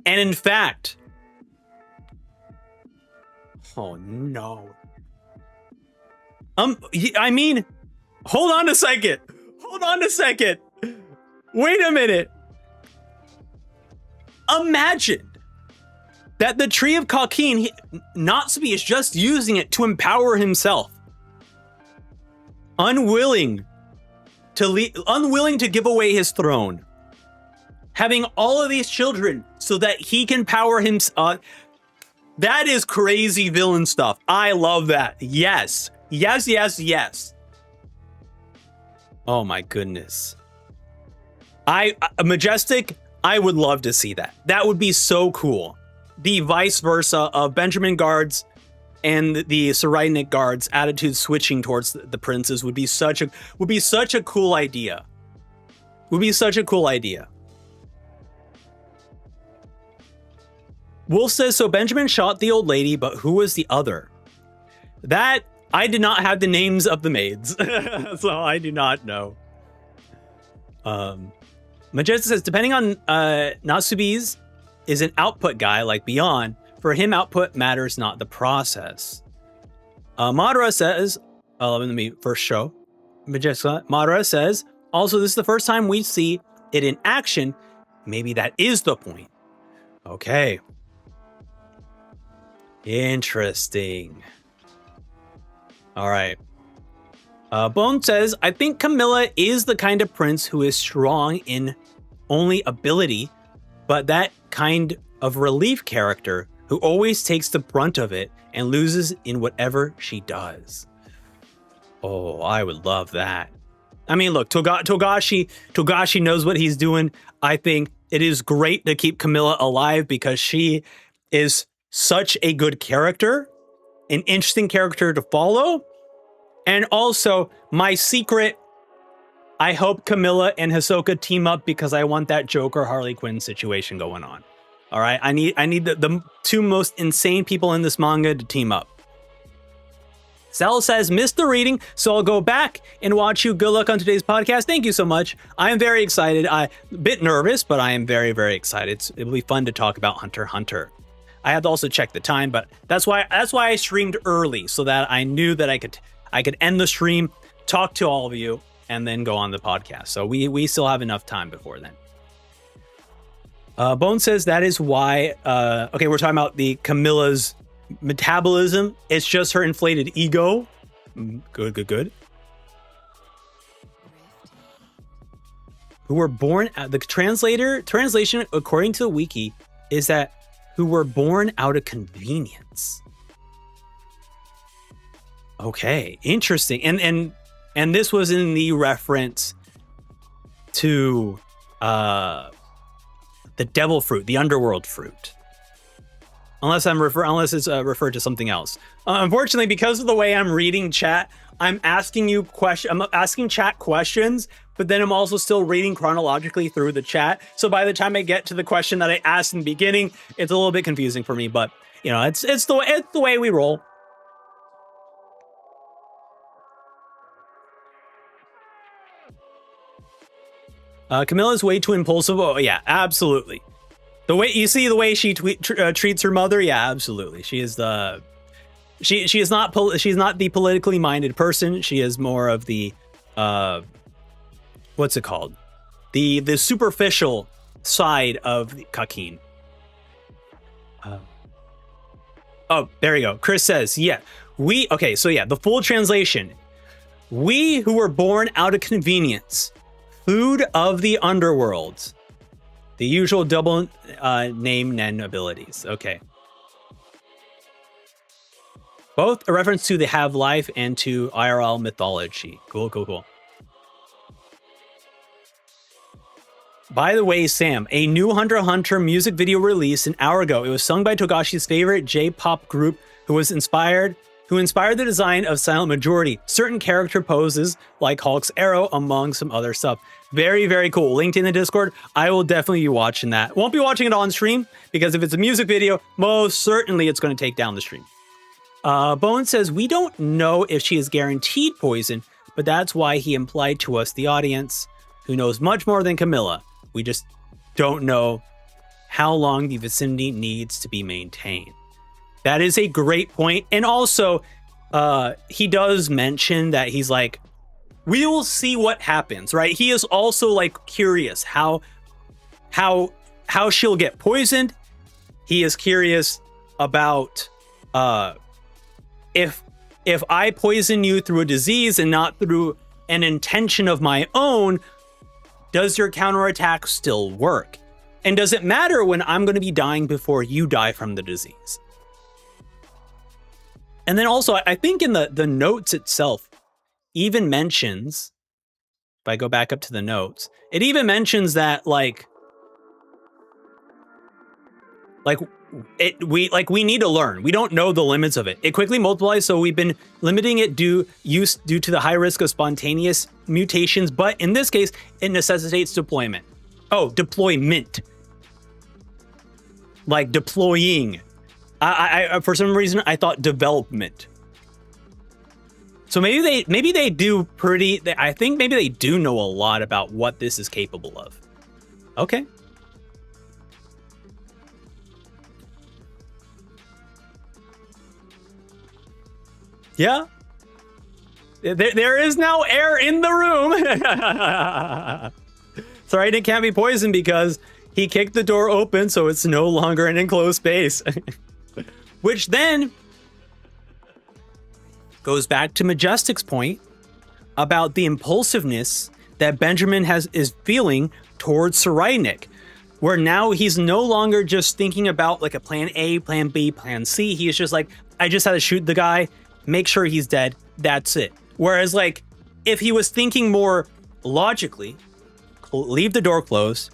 And in fact, oh no. I mean, hold on a second. Wait a minute. Imagine that the Tree of Kakin, Natsubi is just using it to empower himself. Unwilling to give away his throne. Having all of these children so that he can power himself. That is crazy villain stuff. I love that. Yes. Yes. Oh my goodness. Majestic, I would love to see that. That would be so cool. The vice versa of Benjamin guards and the Sirainik guards' attitude switching towards the princes would be such a cool idea. Wolf says, so Benjamin shot the old lady, but who was the other? That I did not have the names of the maids, so I do not know. Majestic says, depending on Natsubi's is an output guy like Beyond. For him, output matters, not the process. Madara says, let me first show. Majestic, Madara says, also, this is the first time we see it in action. Maybe that is the point. Okay. Interesting. All right. Bone says, I think Camilla is the kind of prince who is strong in only ability, but that kind of relief character who always takes the brunt of it and loses in whatever she does. Oh, I would love that. I mean, look, Togashi knows what he's doing. I think it is great to keep Camilla alive because she is such a good character, an interesting character to follow. And also, my secret, I hope Camilla and Hisoka team up because I want that Joker Harley Quinn situation going on. All right, I need the 2 most insane people in this manga to team up. Sal says, missed the reading, so I'll go back and watch you. Good luck on today's podcast. Thank you so much. I am very excited. I'm a bit nervous, but I am very, very excited. It'll be fun to talk about Hunter x Hunter. I had to also check the time, but that's why I streamed early so that I knew that I could end the stream, talk to all of you, and then go on the podcast. So we still have enough time before then. Bone says that is why, okay, we're talking about the Camilla's metabolism. It's just her inflated ego. Good. Who were born, the translation, according to the wiki, is that who were born out of convenience. Okay, interesting. And this was in the reference to the devil fruit, the underworld fruit. Unless it's referred to something else. Unfortunately, because of the way I'm reading chat, I'm asking chat questions, but then I'm also still reading chronologically through the chat. So by the time I get to the question that I asked in the beginning, it's a little bit confusing for me. But you know, it's the way we roll. Camilla's way too impulsive. Oh yeah, absolutely. The way she treats her mother, yeah, absolutely. She is she's not the politically minded person. She is more of the what's it called? The superficial side of Kakin. Oh, there you go. Chris says, yeah, the full translation. We who were born out of convenience, food of the underworld. The usual double name Nen abilities. Okay. Both a reference to the Half-Life and to IRL mythology. Cool. By the way, Sam, a new Hunter x Hunter music video released an hour ago. It was sung by Togashi's favorite J-pop group who inspired the design of Silent Majority, certain character poses like Hulk's arrow, among some other stuff. Very, very cool. Linked in the Discord. I will definitely be watching that. Won't be watching it on stream, because if it's a music video, most certainly it's going to take down the stream. Bone says, we don't know if she is guaranteed poison, but that's why he implied to us, the audience, who knows much more than Camilla. We just don't know how long the vicinity needs to be maintained. That is a great point. And also, he does mention that he's like, we will see what happens, right? He is also like curious how she'll get poisoned. He is curious about if I poison you through a disease and not through an intention of my own, does your counterattack still work? And does it matter when I'm going to be dying before you die from the disease? And then also, I think in the notes itself, even mentions, if I go back up to the notes, it even mentions that we need to learn. We don't know the limits of it. It quickly multiplies, so we've been limiting it due to the high risk of spontaneous mutations, but in this case, it necessitates deployment. Oh, deployment. Like deploying. I for some reason I thought development. So maybe they do I think maybe they do know a lot about what this is capable of. Okay. Yeah. There is now air in the room. Sorry, it can't be poisoned because he kicked the door open, so it's no longer an enclosed space. Which then goes back to Majestic's point about the impulsiveness that Benjamin is feeling towards Cyrenic, where now he's no longer just thinking about like a plan A, plan B, plan C. He is just like, I just had to shoot the guy, make sure he's dead, that's it. Whereas like, if he was thinking more logically, leave the door closed,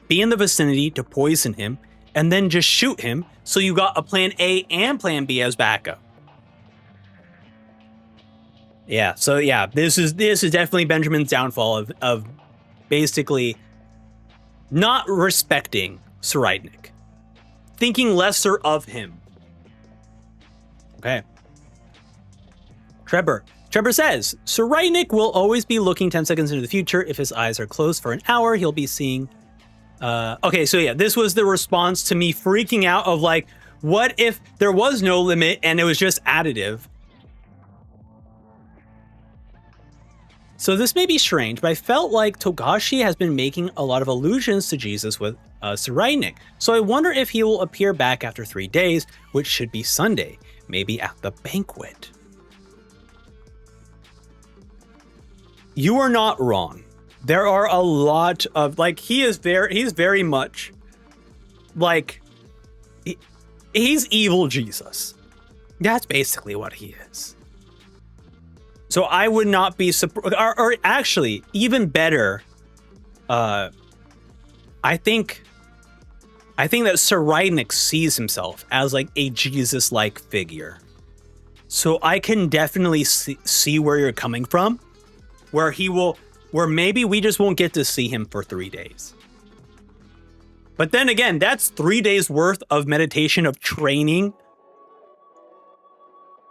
be in the vicinity to poison him, and then just shoot him, so you got a plan A and plan B as backup. Yeah, so yeah, this is definitely Benjamin's downfall of basically not respecting Cyrenic, thinking lesser of him. Okay. Trevor says, Cyrenic will always be looking 10 seconds into the future. If his eyes are closed for an hour, he'll be seeing... okay, so yeah, this was the response to me freaking out of like, what if there was no limit and it was just additive? So this may be strange, but I felt like Togashi has been making a lot of allusions to Jesus with Cyrenic. So I wonder if he will appear back after 3 days, which should be Sunday, maybe at the banquet. You are not wrong. There are a lot of like, he's very much like, he's evil Jesus. That's basically what he is. So I would not be surprised, or actually, even better, I think that Cyrenic sees himself as like a Jesus-like figure. So I can definitely see where you're coming from, where maybe we just won't get to see him for 3 days. But then again, that's 3 days worth of meditation, of training.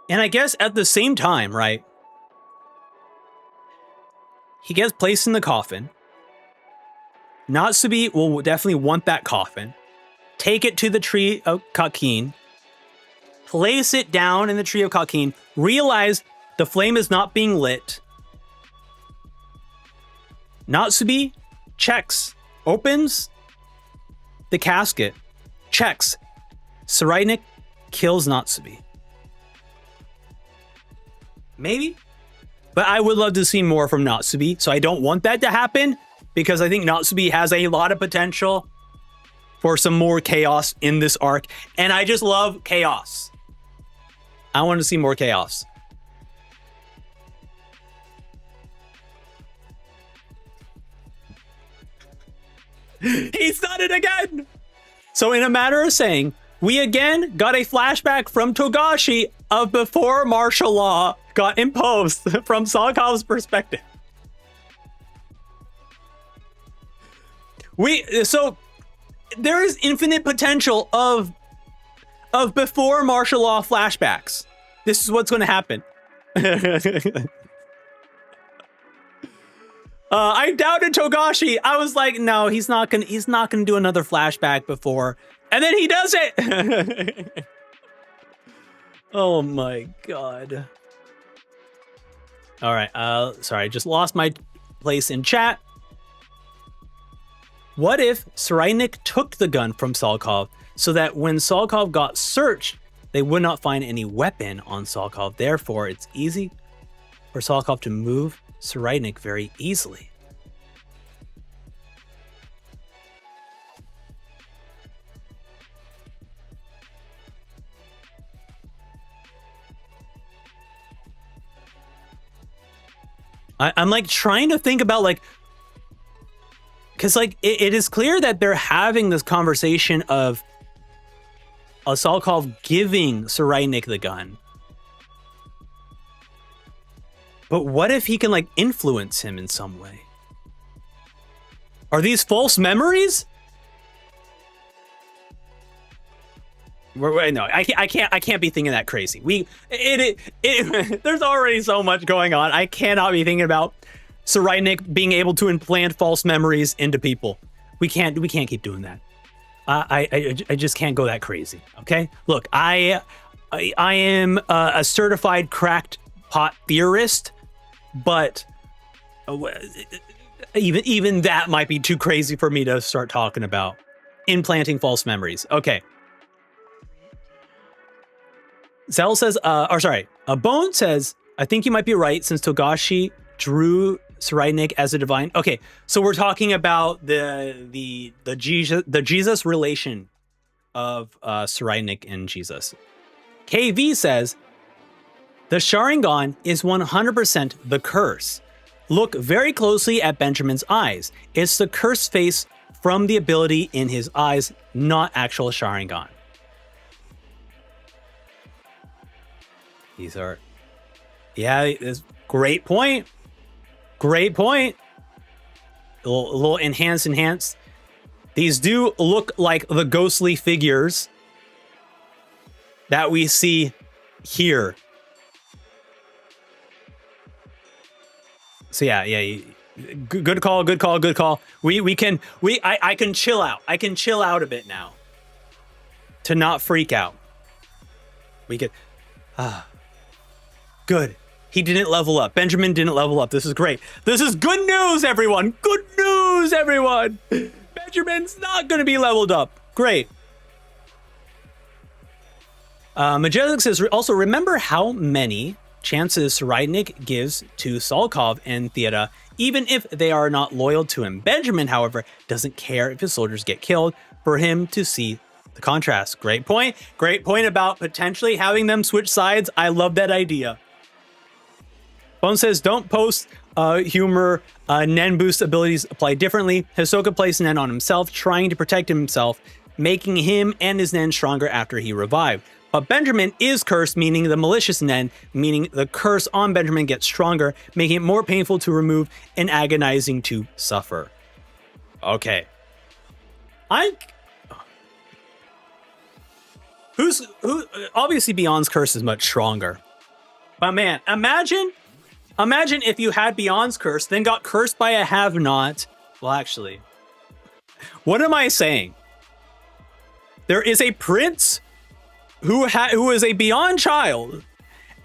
And I guess at the same time, right? He gets placed in the coffin. Natsubi will definitely want that coffin. Take it to the tree of Kakin. Place it down in the tree of Kakin. Realize the flame is not being lit. Natsubi checks, opens the casket, checks. Cyrenic kills Natsubi. Maybe? But I would love to see more from Natsubi, so I don't want that to happen because I think Natsubi has a lot of potential for some more chaos in this arc. And I just love chaos. I want to see more chaos. He's done it again! So in a matter of saying, we again got a flashback from Togashi of before martial law got imposed from Salkov's perspective. So there is infinite potential of before martial law flashbacks. This is what's going to happen. I doubted Togashi. I was like, no, he's not gonna do another flashback before. And then he does it. Oh my god. All right. Sorry, I just lost my place in chat. What if Cyrenic took the gun from Salkov so that when Salkov got searched, they would not find any weapon on Salkov. Therefore, it's easy for Salkov to move Cyrenic very easily. I'm like trying to think about like, because like it is clear that they're having this conversation of Salkov giving Cyrenic the gun. But what if he can like influence him in some way? Are these false memories? No, I can't be thinking that crazy. There's already so much going on. I cannot be thinking about Cyrenic being able to implant false memories into people. We can't keep doing that. I just can't go that crazy. Okay, look, I am a certified cracked pot theorist, but even that might be too crazy for me to start talking about implanting false memories. Okay. Zell says, Bone says, I think you might be right since Togashi drew Cyrenic as a divine. Okay, so we're talking about the Jesus relation of Cyrenic and Jesus. KV says, the Sharingan is 100% the curse. Look very closely at Benjamin's eyes. It's the curse face from the ability in his eyes, not actual Sharingan. These are, yeah, great point. Great point. A little enhance. These do look like the ghostly figures that we see here. So yeah. Good call. I can chill out. I can chill out a bit now. To not freak out. We could, good. He didn't level up. Benjamin didn't level up. This is great. This is good news, everyone. Good news, everyone. Benjamin's not going to be leveled up. Great. Majestic says, also remember how many chances Cyrenic gives to Salkov and Theata, even if they are not loyal to him. Benjamin, however, doesn't care if his soldiers get killed for him to see the contrast. Great point. Great point about potentially having them switch sides. I love that idea. Bone says, don't post humor, Nen boost abilities apply differently. Hisoka placed Nen on himself, trying to protect himself, making him and his Nen stronger after he revived. But Benjamin is cursed, meaning the malicious Nen, meaning the curse on Benjamin gets stronger, making it more painful to remove and agonizing to suffer. Okay. Who obviously Beyond's curse is much stronger. But man, imagine if you had Beyond's curse, then got cursed by a have-not. Well, actually, what am I saying? There is a prince who is a Beyond child,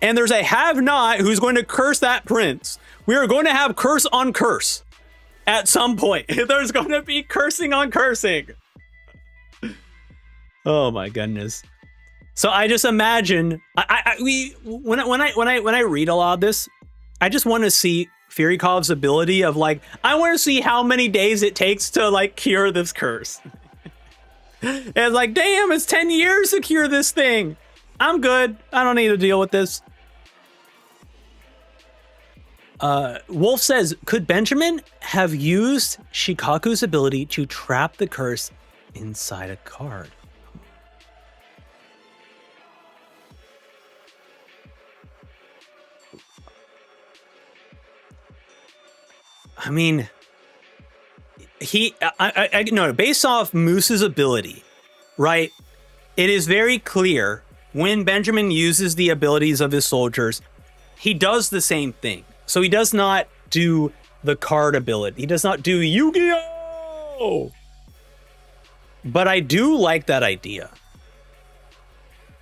and there's a have-not who's going to curse that prince. We are going to have curse on curse at some point. There's going to be cursing on cursing. Oh my goodness. So I just imagine when I read a lot of this, I just want to see Furikov's ability of like, I want to see how many days it takes to like cure this curse. And like, damn, it's 10 years to cure this thing. I'm good. I don't need to deal with this. Wolf says, could Benjamin have used Shikaku's ability to trap the curse inside a card? I mean, I no, based off Moose's ability, right? It is very clear when Benjamin uses the abilities of his soldiers, he does the same thing. So he does not do the card ability. He does not do Yu-Gi-Oh! But I do like that idea.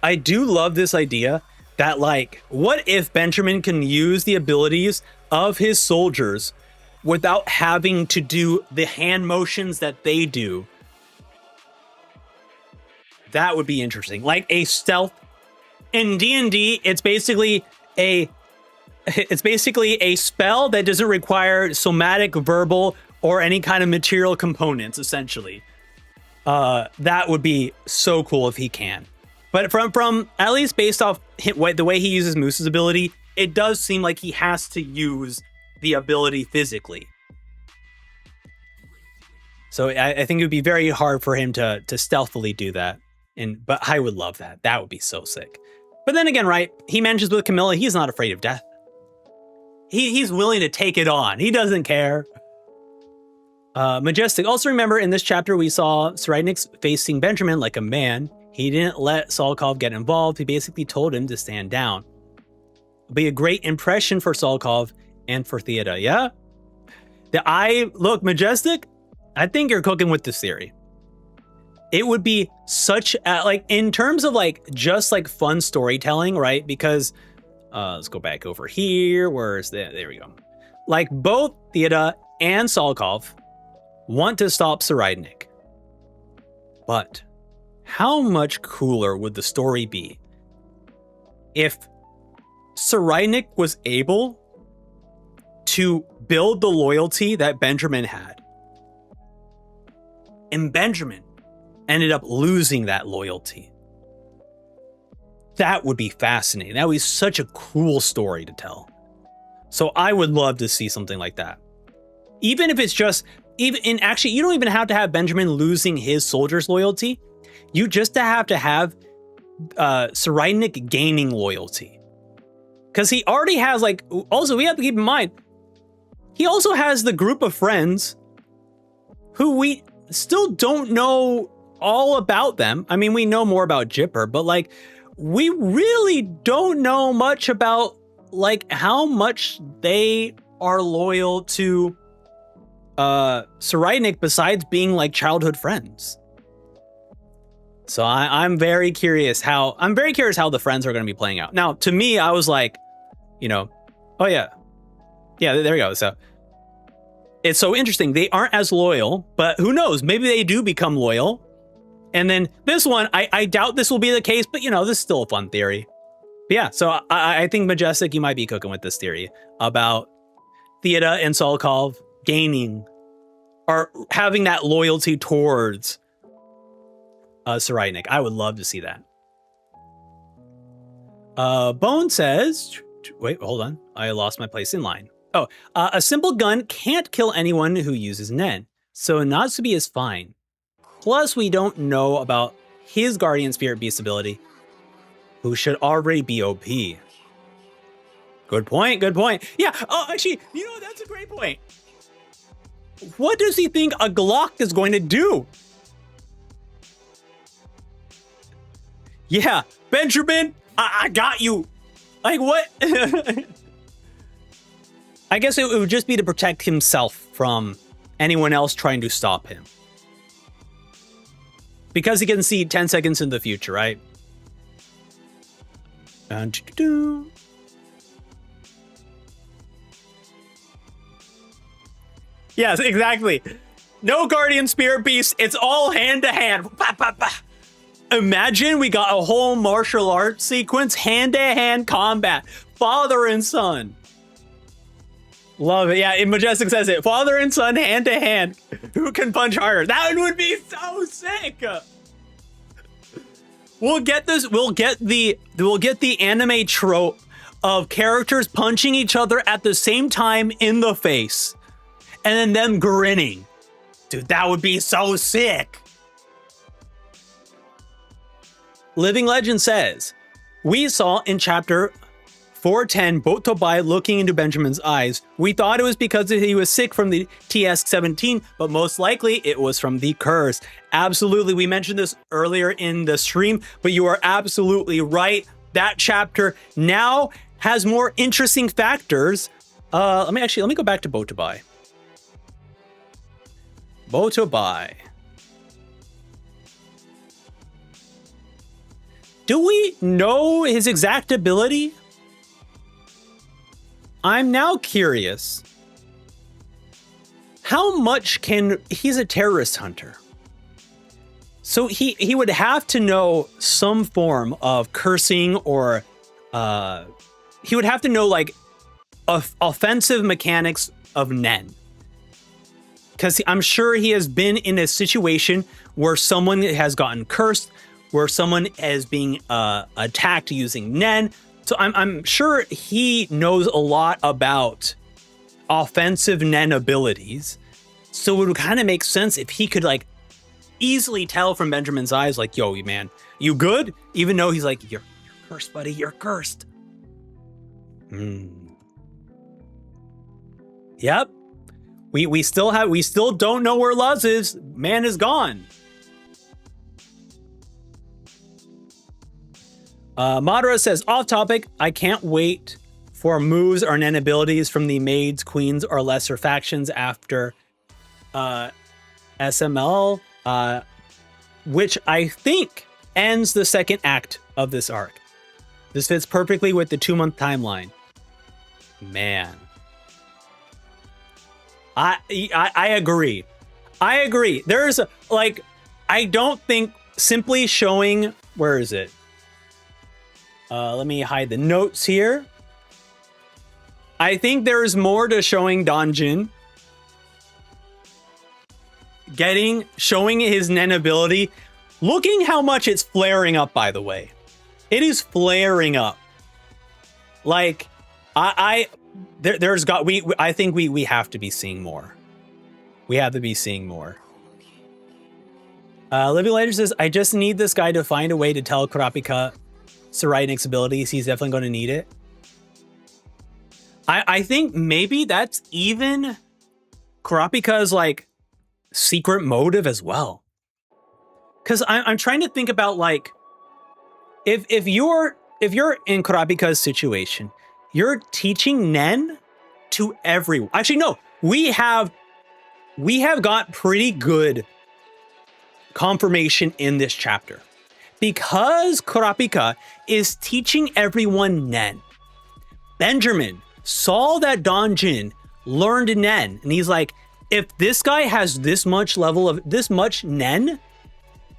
I do love this idea that like, what if Benjamin can use the abilities of his soldiers without having to do the hand motions that they do? That would be interesting. Like a stealth. In D&D, it's basically a spell that doesn't require somatic, verbal, or any kind of material components, essentially. That would be so cool if he can. But from at least based off the way he uses Moose's ability, it does seem like he has to use the ability physically. So I think it would be very hard for him to stealthily do that. But I would love that. That would be so sick. But then again, right? He mentions with Camilla, he's not afraid of death. He's willing to take it on. He doesn't care. Majestic. Also remember in this chapter, we saw Cyrenics facing Benjamin like a man. He didn't let Salkov get involved. He basically told him to stand down. It'll be a great impression for Salkov and for Theoda. Yeah? Look, Majestic, I think you're cooking with this theory. It would be such like in terms of like just like fun storytelling, right? Because let's go back over here. Where's that? There we go. Like both Theoda and Salkov want to stop Cyrenic. But how much cooler would the story be if Cyrenic was able to build the loyalty that Benjamin had, and Benjamin ended up losing that loyalty? That would be fascinating. That would be such a cool story to tell. So I would love to see something like that. Even if it's just, actually, you don't even have to have Benjamin losing his soldiers' loyalty. You just have to have Cyrenic gaining loyalty. Because he already has like, also we have to keep in mind, he also has the group of friends who we still don't know all about them. I mean, we know more about Jipper, but like, we really don't know much about like how much they are loyal to Cyrenic besides being like childhood friends. So I'm very curious how the friends are going to be playing out. Now, to me, I was like, oh yeah, there we go. So it's so interesting. They aren't as loyal, but who knows? Maybe they do become loyal. And then this one, I doubt this will be the case, but this is still a fun theory. But yeah, so I think Majestic, you might be cooking with this theory about Theoda and Salkov gaining or having that loyalty towards Cyrenic. I would love to see that. Bone says, wait, hold on. I lost my place in line. A simple gun can't kill anyone who uses Nen, so Natsubi is fine. Plus, we don't know about his Guardian Spirit Beast ability, who should already be OP. Good point, good point. Yeah, actually, that's a great point. What does he think a Glock is going to do? Yeah, Benjamin, I got you. Like, what? I guess it would just be to protect himself from anyone else trying to stop him. Because he can see 10 seconds in the future, right? Yes, exactly. No Guardian Spirit Beast. It's all hand to hand. Imagine we got a whole martial arts sequence, hand to hand combat, father and son. Love it. Yeah, Majestic says it. Father and son, hand to hand. Who can punch harder? That would be so sick. We'll get this. We'll get the anime trope of characters punching each other at the same time in the face, and then them grinning. Dude, that would be so sick. Living Legend says, we saw in chapter 410 Botobai looking into Benjamin's eyes. We thought it was because he was sick from the TS-17, but most likely it was from the curse. Absolutely, we mentioned this earlier in the stream, but you are absolutely right. That chapter now has more interesting factors. Let me go back to Botobai. Botobai. Do we know his exact ability? I'm now curious. How much he's a terrorist hunter. So he would have to know some form of cursing, or he would have to know like offensive mechanics of Nen. Because I'm sure he has been in a situation where someone has gotten cursed, where someone is being attacked using Nen. So I'm sure he knows a lot about offensive Nen abilities. So it would kind of make sense if he could like easily tell from Benjamin's eyes, like, yo, man, you good? Even though he's like, you're cursed, buddy, you're cursed. Yep. We still don't know where Luz is. Man is gone. Madara says, off topic, I can't wait for moves or Nen abilities from the maids, queens, or lesser factions after SML, which I think ends the second act of this arc. This fits perfectly with the 2-month timeline. Man. I agree. I agree. There's like, I don't think simply showing, where is it? Let me hide the notes here. I think there's more to showing Danjin. Showing his Nen ability. Looking how much it's flaring up, by the way. It is flaring up. Like, I think we have to be seeing more. We have to be seeing more. Living Legend says, I just need this guy to find a way to tell Kurapika Tsurayunik's abilities. He's definitely going to need it. I think maybe that's even Kurapika's like secret motive as well. Because I'm trying to think about like, if you're in Kurapika's situation, you're teaching Nen to everyone. Actually, no, we have got pretty good confirmation in this chapter. Because Kurapika is teaching everyone Nen. Benjamin saw that Danjin learned Nen, and he's like, if this guy has this much Nen,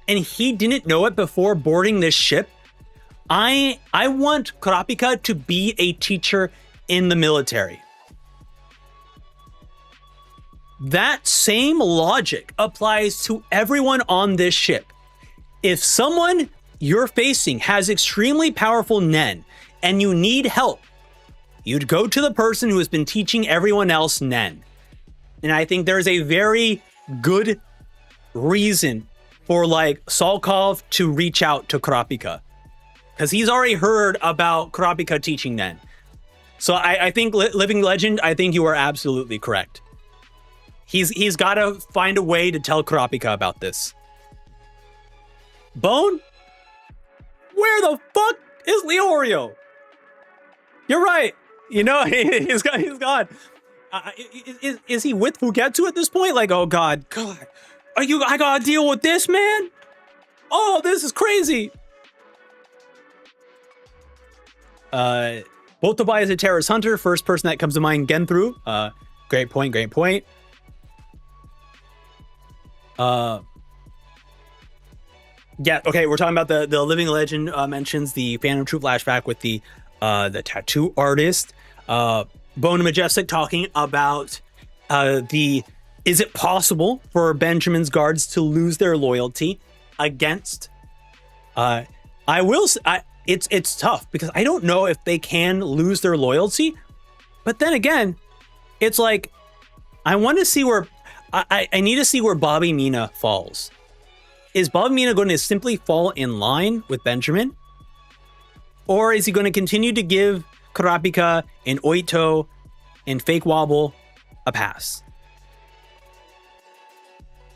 and he didn't know it before boarding this ship, I want Kurapika to be a teacher in the military. That same logic applies to everyone on this ship. If someone you're facing has extremely powerful Nen and you need help, you'd go to the person who has been teaching everyone else Nen. And I think there's a very good reason for like Salkov to reach out to Kurapika, because he's already heard about Kurapika teaching Nen. So I think Living Legend, I think you are absolutely correct. He's got to find a way to tell Kurapika about this. Bone? Where the fuck is Leorio? You're right. You know, he's gone. Is he with Fugetsu at this point? Like, oh God, I gotta deal with this, man? Oh, this is crazy. Botobai is a terrorist hunter. First person that comes to mind, Genthru. Great point. Yeah, okay, we're talking about the Living Legend mentions the Phantom Troop flashback with the tattoo artist. Bone and Majestic talking about is it possible for Benjamin's guards to lose their loyalty against it's tough because I don't know if they can lose their loyalty, but then again, it's like I want to see where I need to see where Bobby Mina falls. Is Bobby Mina going to simply fall in line with Benjamin? Or is he going to continue to give Kurapika and Oito and Fake Wobble a pass?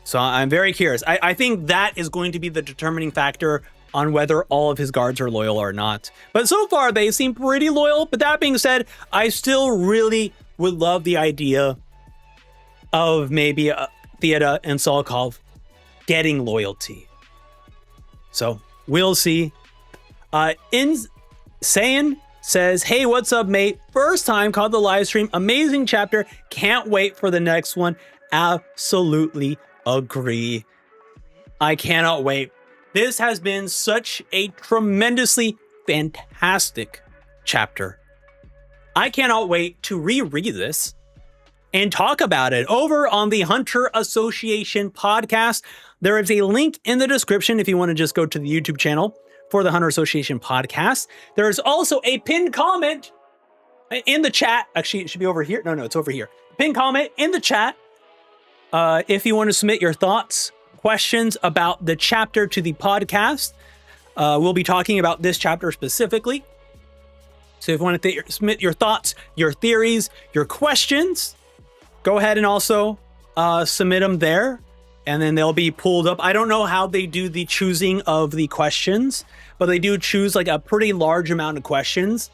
So I'm very curious. I think that is going to be the determining factor on whether all of his guards are loyal or not. But so far, they seem pretty loyal. But that being said, I still really would love the idea of maybe Theata and Salkov getting loyalty. So we'll see. Saiyan says, hey, what's up, mate? First time, caught the live stream. Amazing chapter. Can't wait for the next one. Absolutely agree. I cannot wait. This has been such a tremendously fantastic chapter. I cannot wait to reread this and talk about it over on the Hunter Association podcast. There is a link in the description if you want to just go to the YouTube channel for the Hunter Association podcast. There is also a pinned comment in the chat. Actually, it should be over here. No, it's over here. Pinned comment in the chat. If you want to submit your thoughts, questions about the chapter to the podcast, we'll be talking about this chapter specifically. So if you want to submit your thoughts, your theories, your questions, go ahead and also submit them there, and then they'll be pulled up. I don't know how they do the choosing of the questions, but they do choose like a pretty large amount of questions.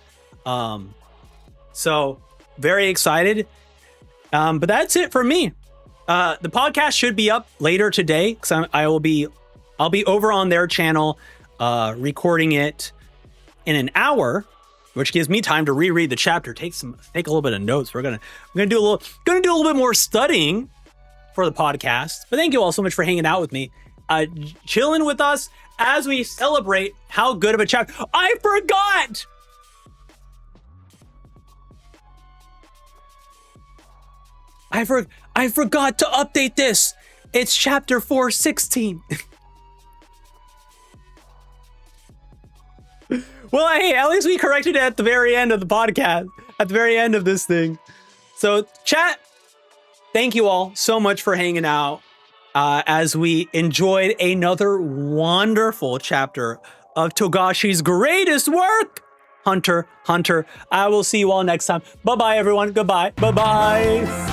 So very excited. But that's it for me. The podcast should be up later today because I'll be over on their channel recording it in an hour, which gives me time to reread the chapter, take a little bit of notes. I'm gonna do a little bit more studying for the podcast. But thank you all so much for hanging out with me, chilling with us as we celebrate how good of a chapter. I forgot. I forgot to update this. It's chapter 416. Well, hey, at least we corrected it at the very end of the podcast, at the very end of this thing. So, chat, thank you all so much for hanging out as we enjoyed another wonderful chapter of Togashi's greatest work, Hunter x Hunter. I will see you all next time. Bye-bye, everyone. Goodbye. Bye-bye.